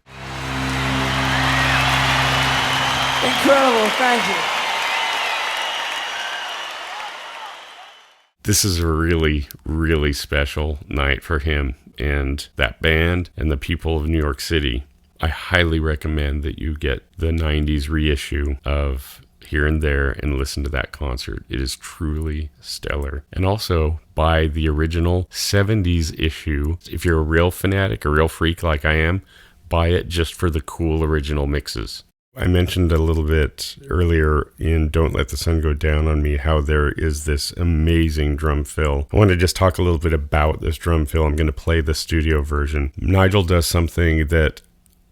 Incredible, thank you. This is a really, really special night for him and that band and the people of New York City. I highly recommend that you get the 90s reissue of Here and There and listen to that concert. It is truly stellar. And also buy the original 70s issue. If you're a real fanatic, a real freak like I am, buy it just for the cool original mixes. I mentioned a little bit earlier in Don't Let the Sun Go Down on Me how there is this amazing drum fill. I want to just talk a little bit about this drum fill. I'm going to play the studio version. Nigel does something that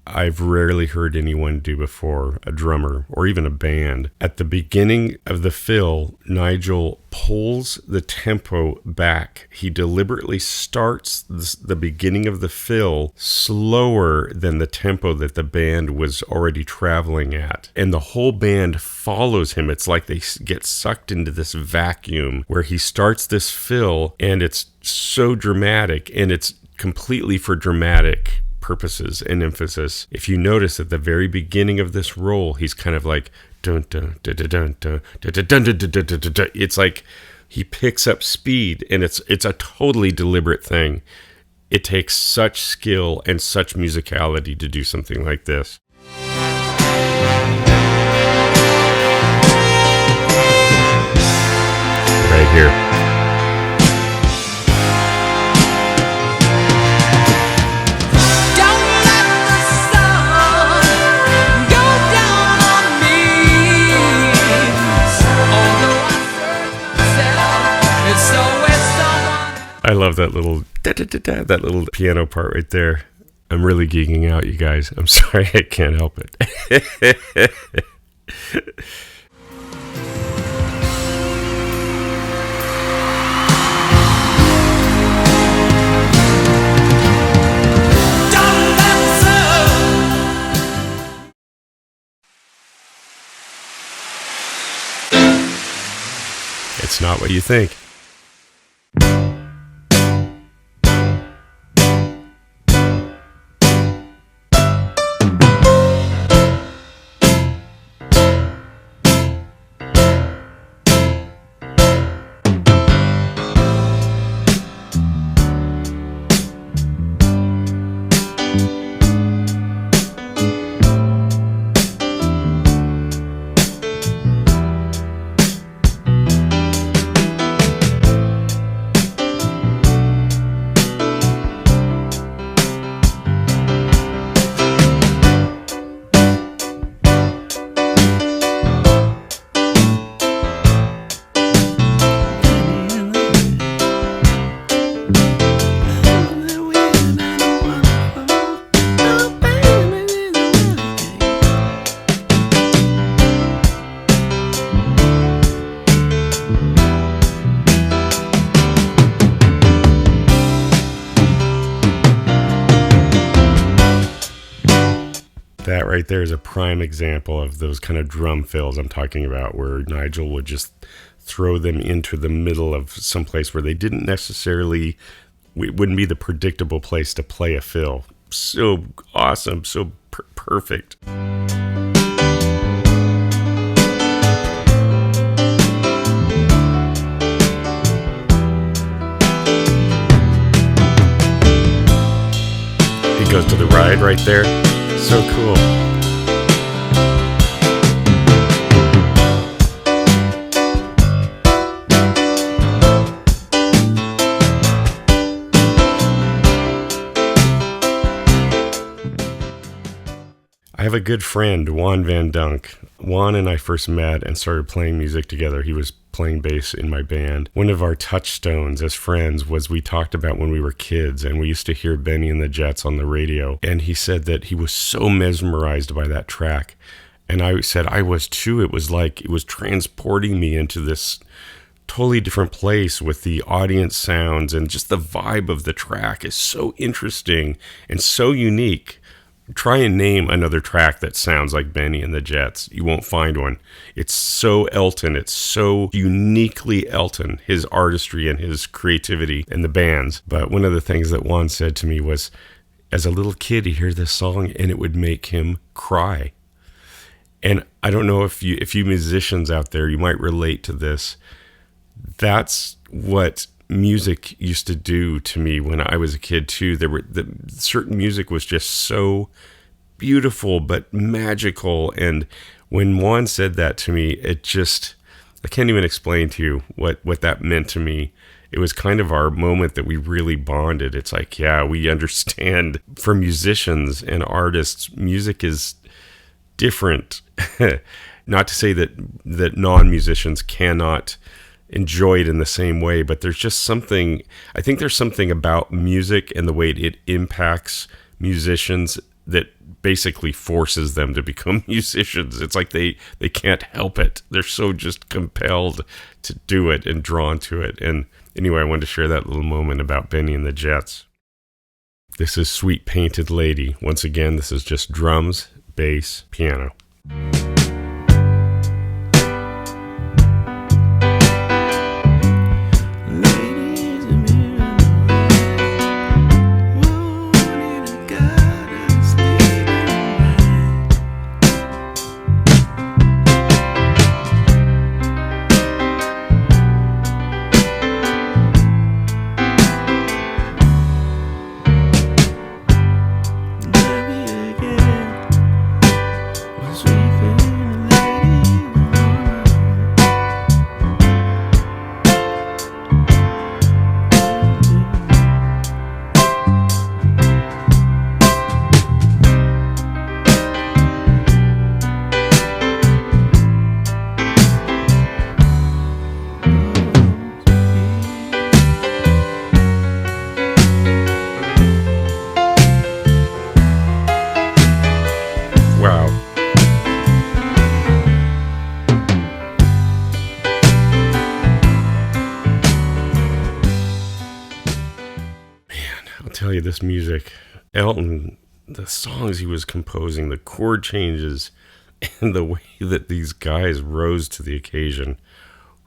I've rarely heard anyone do before, a drummer or even a band. At the beginning of the fill, Nigel pulls the tempo back. He deliberately starts the beginning of the fill slower than the tempo that the band was already traveling at. And the whole band follows him. It's like they get sucked into this vacuum where he starts this fill, and it's so dramatic, and it's completely for dramatic purposes and emphasis. If you notice at the very beginning of this roll, he's kind of like dun dun dun dun dun dun dun dun dun dun dun dun. It's like he picks up speed, and it's a totally deliberate thing. It takes such skill and such musicality to do something like this. Right here. I love that little that little piano part right there. I'm really geeking out, you guys. I'm sorry, I can't help it. It's not what you think. That right there is a prime example of those kind of drum fills I'm talking about, where Nigel would just throw them into the middle of some place where they didn't necessarily, it wouldn't be the predictable place to play a fill. So awesome, so perfect. He goes to the ride right there. So cool. I have a good friend, Juan Van Dunk. Juan and I first met and started playing music together. He was playing bass in my band. One of our touchstones as friends was we talked about when we were kids, and we used to hear Benny and the Jets on the radio. And he said that he was so mesmerized by that track. And I said I was too. It was like it was transporting me into this totally different place with the audience sounds, and just the vibe of the track is so interesting and so unique. Try and name another track that sounds like Benny and the Jets. You won't find one. It's so Elton. It's so uniquely Elton, his artistry and his creativity and the bands. But one of the things that Juan said to me was, as a little kid, he'd hear this song and it would make him cry. And I don't know if you musicians out there, you might relate to this. That's what music used to do to me when I was a kid too. Certain music was just so beautiful but magical, and when Juan said that to me, I can't even explain to you what that meant to me. It was kind of our moment that we really bonded. It's like, yeah, we understand. For musicians and artists, music is different. Not to say that non-musicians cannot enjoy it in the same way, but there's just something, I think there's something about music and the way it impacts musicians that basically forces them to become musicians. It's like they can't help it. They're so just compelled to do it and drawn to it. And anyway, I wanted to share that little moment about Benny and the Jets. This is Sweet Painted Lady. Once again, this is just drums, bass, piano. This music, Elton, the songs he was composing, the chord changes, and the way that these guys rose to the occasion.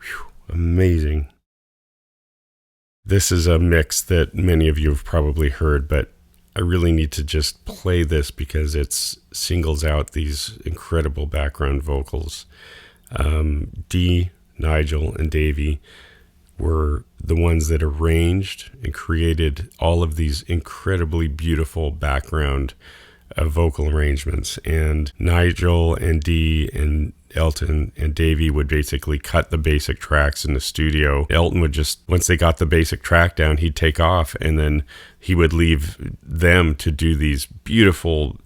Whew, amazing. This is a mix that many of you have probably heard, but I really need to just play this because it singles out these incredible background vocals. Dee, Nigel, and Davey were the ones that arranged and created all of these incredibly beautiful background vocal arrangements. And Nigel and Dee and Elton and Davey would basically cut the basic tracks in the studio. Elton would just, once they got the basic track down, he'd take off, and then he would leave them to do these beautiful,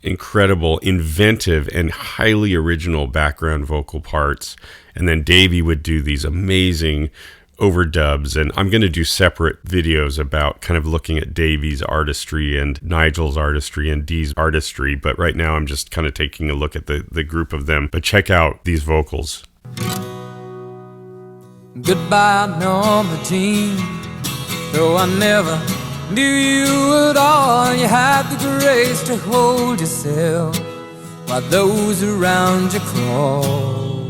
incredible, inventive, and highly original background vocal parts. And then Davey would do these amazing overdubs, and I'm going to do separate videos about kind of looking at Davey's artistry and Nigel's artistry and Dee's artistry, but right now I'm just kind of taking a look at the group of them. But check out these vocals. Goodbye, Norma Jean, though I never knew you at all. You had the grace to hold yourself while those around you crawled.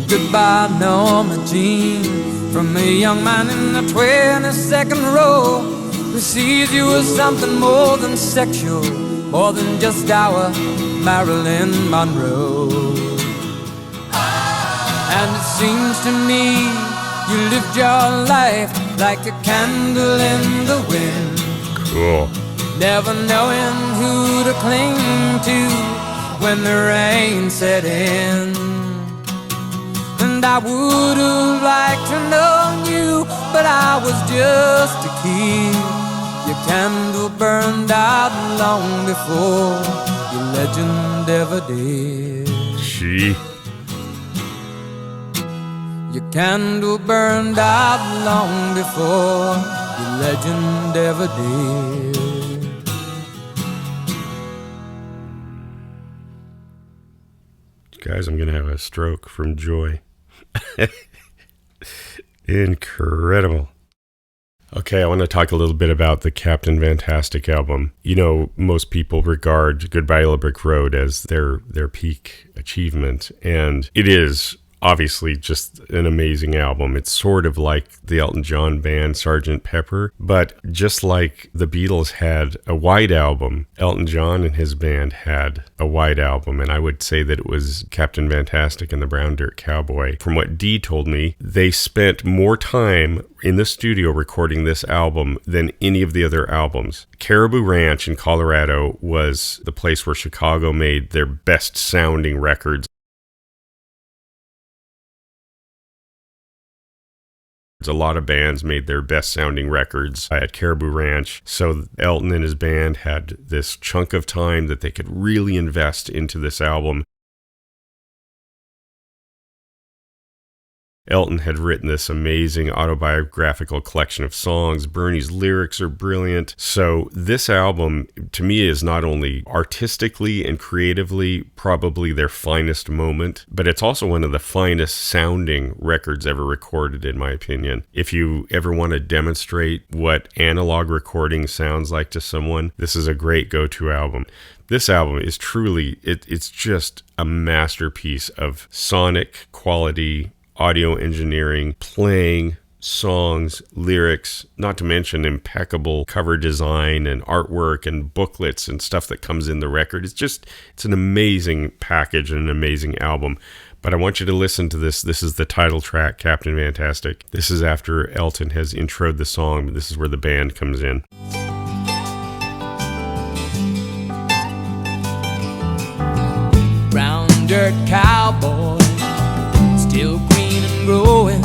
Goodbye, Norma Jean, from a young man in the 22nd row who sees you as something more than sexual, more than just our Marilyn Monroe. And it seems to me you lived your life like a candle in the wind. Cool. Never knowing who to cling to when the rain set in. And I would have liked to know you, but I was just a kid. Your candle burned out long before your legend ever did. She. Your candle burned out long before your legend ever did. Guys, I'm going to have a stroke from joy. Incredible. Okay, I want to talk a little bit about the Captain Fantastic album. You know, most people regard Goodbye Yellow Brick Road as their peak achievement, and it is obviously just an amazing album. It's sort of like the Elton John Band, Sgt. Pepper, but just like the Beatles had a white album, Elton John and his band had a white album, and I would say that it was Captain Fantastic and the Brown Dirt Cowboy. From what Dee told me, they spent more time in the studio recording this album than any of the other albums. Caribou Ranch in Colorado was the place where Chicago made their best sounding records. A lot of bands made their best sounding records at Caribou Ranch. So Elton and his band had this chunk of time that they could really invest into this album. Elton had written this amazing autobiographical collection of songs. Bernie's lyrics are brilliant. So this album, to me, is not only artistically and creatively probably their finest moment, but it's also one of the finest sounding records ever recorded, in my opinion. If you ever want to demonstrate what analog recording sounds like to someone, this is a great go-to album. This album is truly, it's just a masterpiece of sonic quality, audio engineering, playing, songs, lyrics, not to mention impeccable cover design and artwork and booklets and stuff that comes in the record. It's an amazing package and an amazing album. But I want you to listen to this. This is the title track, Captain Fantastic. This is after Elton has introed the song, but this is where the band comes in. Brown dirt cowboy, still green and growing,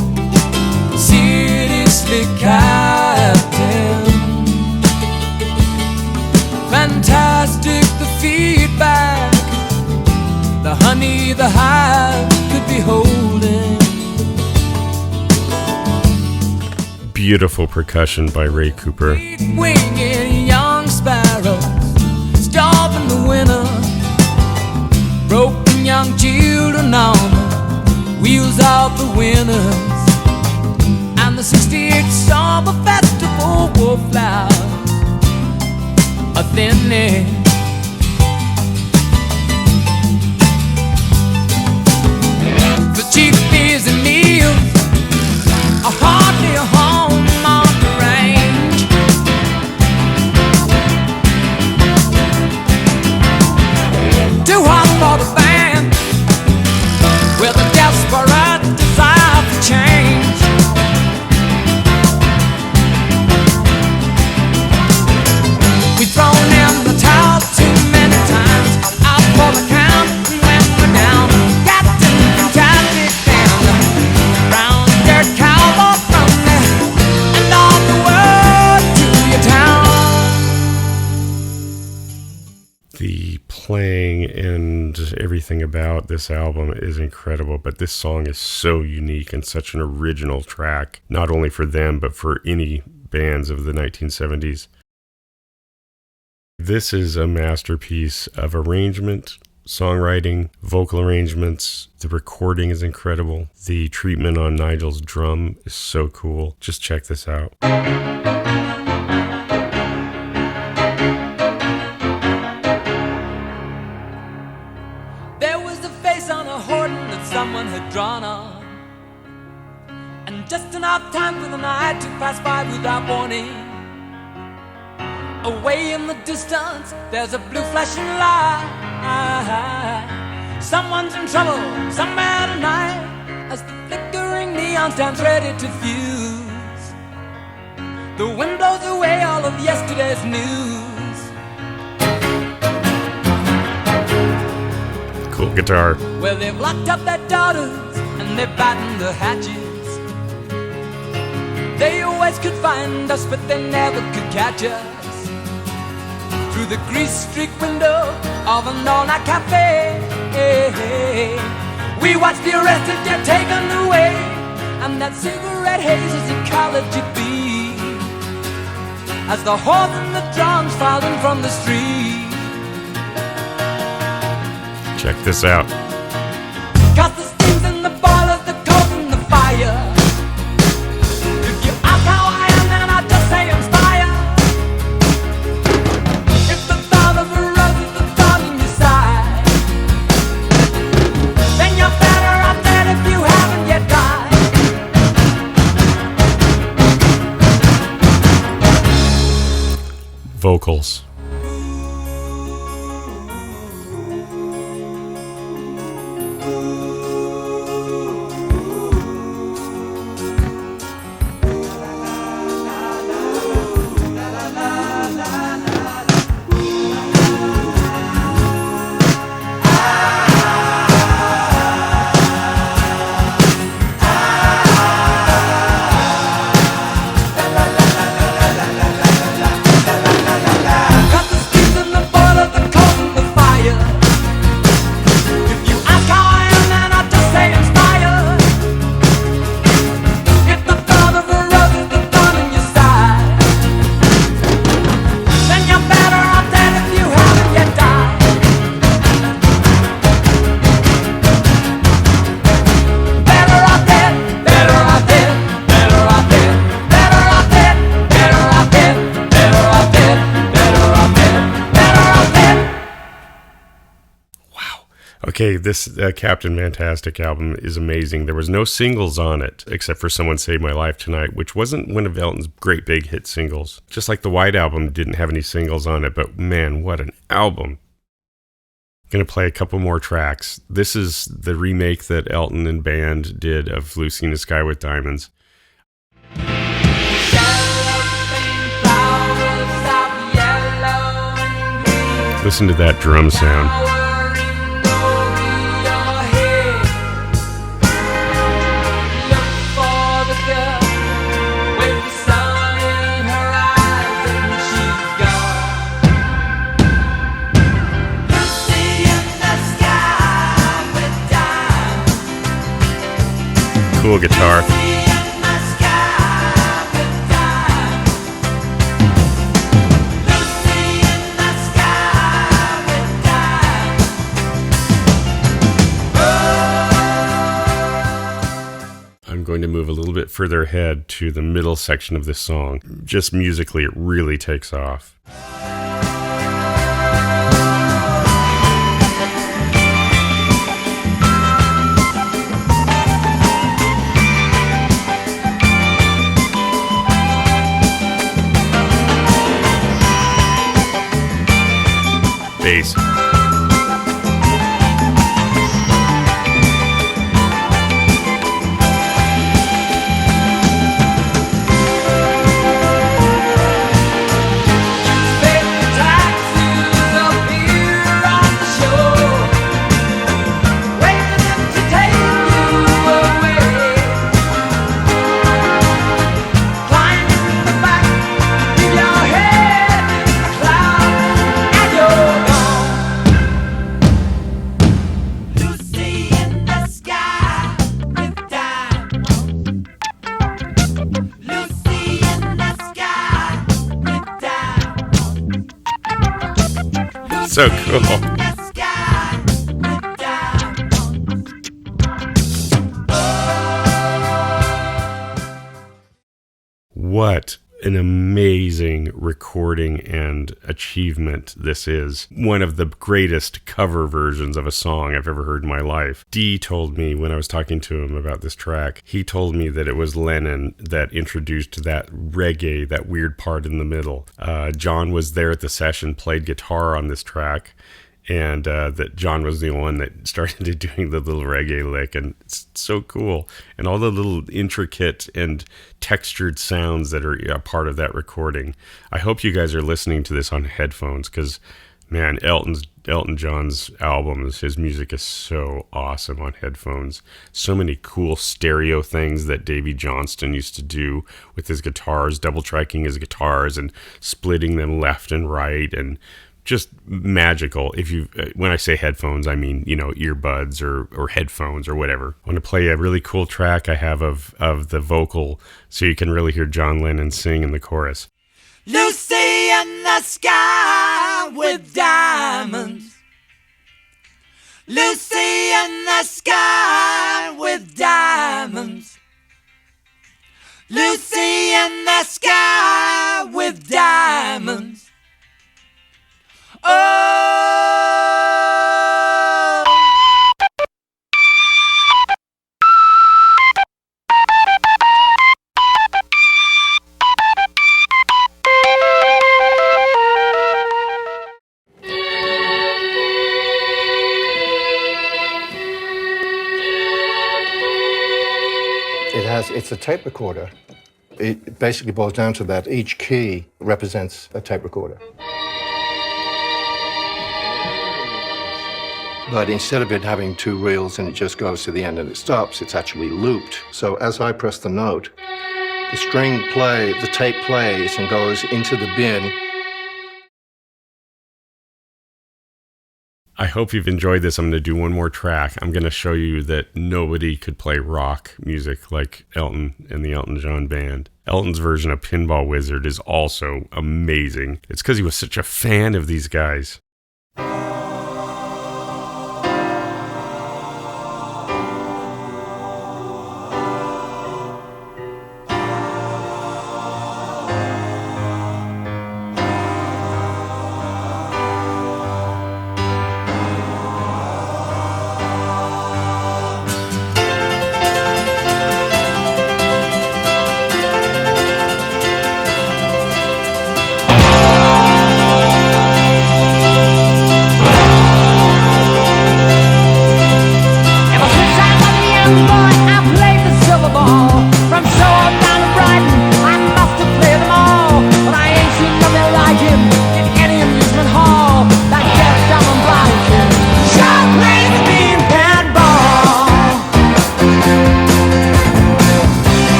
city slick captain. Fantastic the feedback, the honey the hive could be holding. Beautiful percussion by Ray Cooper. Winging young sparrows, starving the winter, broken young children on the wheels of the winners, and the 68 summer festival wallflowers are thinning. The cheap beers and meals are hardly a home on the range. Too hot for the band, with a desperate desire for change. We've thrown in the towel too many times, out for the count when we're down. Captain Fantastic Band, brown dirt cowboy from there, and all the world to your town. The playing and everything about this album is incredible, but this song is so unique and such an original track, not only for them, but for any bands of the 1970s. This is a masterpiece of arrangement, songwriting, vocal arrangements. The recording is incredible. The treatment on Nigel's drum is so cool. Just check this out. There was a face on a hoarding that someone had drawn on, and just enough time for the night to pass by without warning. Away in the distance, there's a blue flashing light. Someone's in trouble somewhere tonight, as the flickering neon stands ready to fuse. The wind blows away all of yesterday's news. Cool guitar. Well, they've locked up their daughters and they've battened the hatches. They always could find us, but they never could catch us. Through the grease-streaked window of an all-night cafe, we watch the arrested get taken away, and that cigarette haze is a college it be, as the horse and the drums filed in from the street. Check this out. Cause the steam's in the boilers, the coals in the fire. If you ask how I am, then I just vocals. Okay, this Captain Fantastic album is amazing. There was no singles on it, except for Someone Saved My Life Tonight, which wasn't one of Elton's great big hit singles. Just like the White Album didn't have any singles on it, but man, what an album. I'm going to play a couple more tracks. This is the remake that Elton and band did of Lucy in the Sky with Diamonds. Listen to that drum sound. Cool guitar. I'm going to move a little bit further ahead to the middle section of this song. Just musically, it really takes off. Bass. So cool. What an amazing recording and achievement this is. One of the greatest cover versions of a song I've ever heard in my life. Dee told me when I was talking to him about this track, he told me that it was Lennon that introduced that reggae, that weird part in the middle. John was there at the session, played guitar on this track, and that John was the one that started doing the little reggae lick, and it's so cool. And all the little intricate and textured sounds that are a part of that recording. I hope you guys are listening to this on headphones, because, man, Elton John's albums, his music is so awesome on headphones. So many cool stereo things that Davey Johnstone used to do with his guitars, double tracking his guitars and splitting them left and right, and just magical. When I say headphones, I mean, earbuds or headphones or whatever. I want to play a really cool track I have of the vocal so you can really hear John Lennon sing in the chorus. Lucy in the sky with diamonds. Lucy in the sky with diamonds. Lucy in the sky with diamonds. Oh, it's a tape recorder, it basically boils down to that each key represents a tape recorder. But instead of it having two reels and it just goes to the end and it stops, it's actually looped. So as I press the note, the tape plays and goes into the bin. I hope you've enjoyed this. I'm going to do one more track. I'm going to show you that nobody could play rock music like Elton and the Elton John Band. Elton's version of Pinball Wizard is also amazing. It's because he was such a fan of these guys.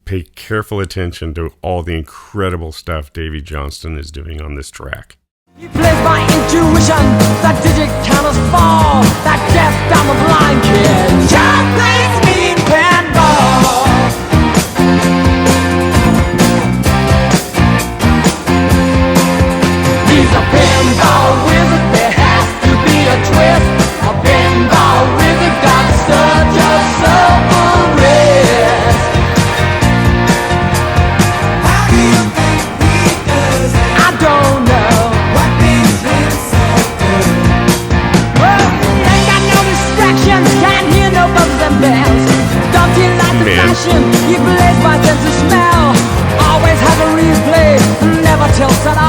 Pay careful attention to all the incredible stuff Davey Johnstone is doing on this track. He plays by intuition, that digit counters fall, that deaf, dumb, and blind kid. John plays mean pinball. He's a pinball wizard, there has to be a twist. A pinball wizard got such a soulful wrist. How do you think he does it? I don't know. What makes him so good? Well, he ain't got no distractions, can't hear no buzzes and bells. Don't he like the fashion? He plays by sense of smell. Always have a replay, never tells that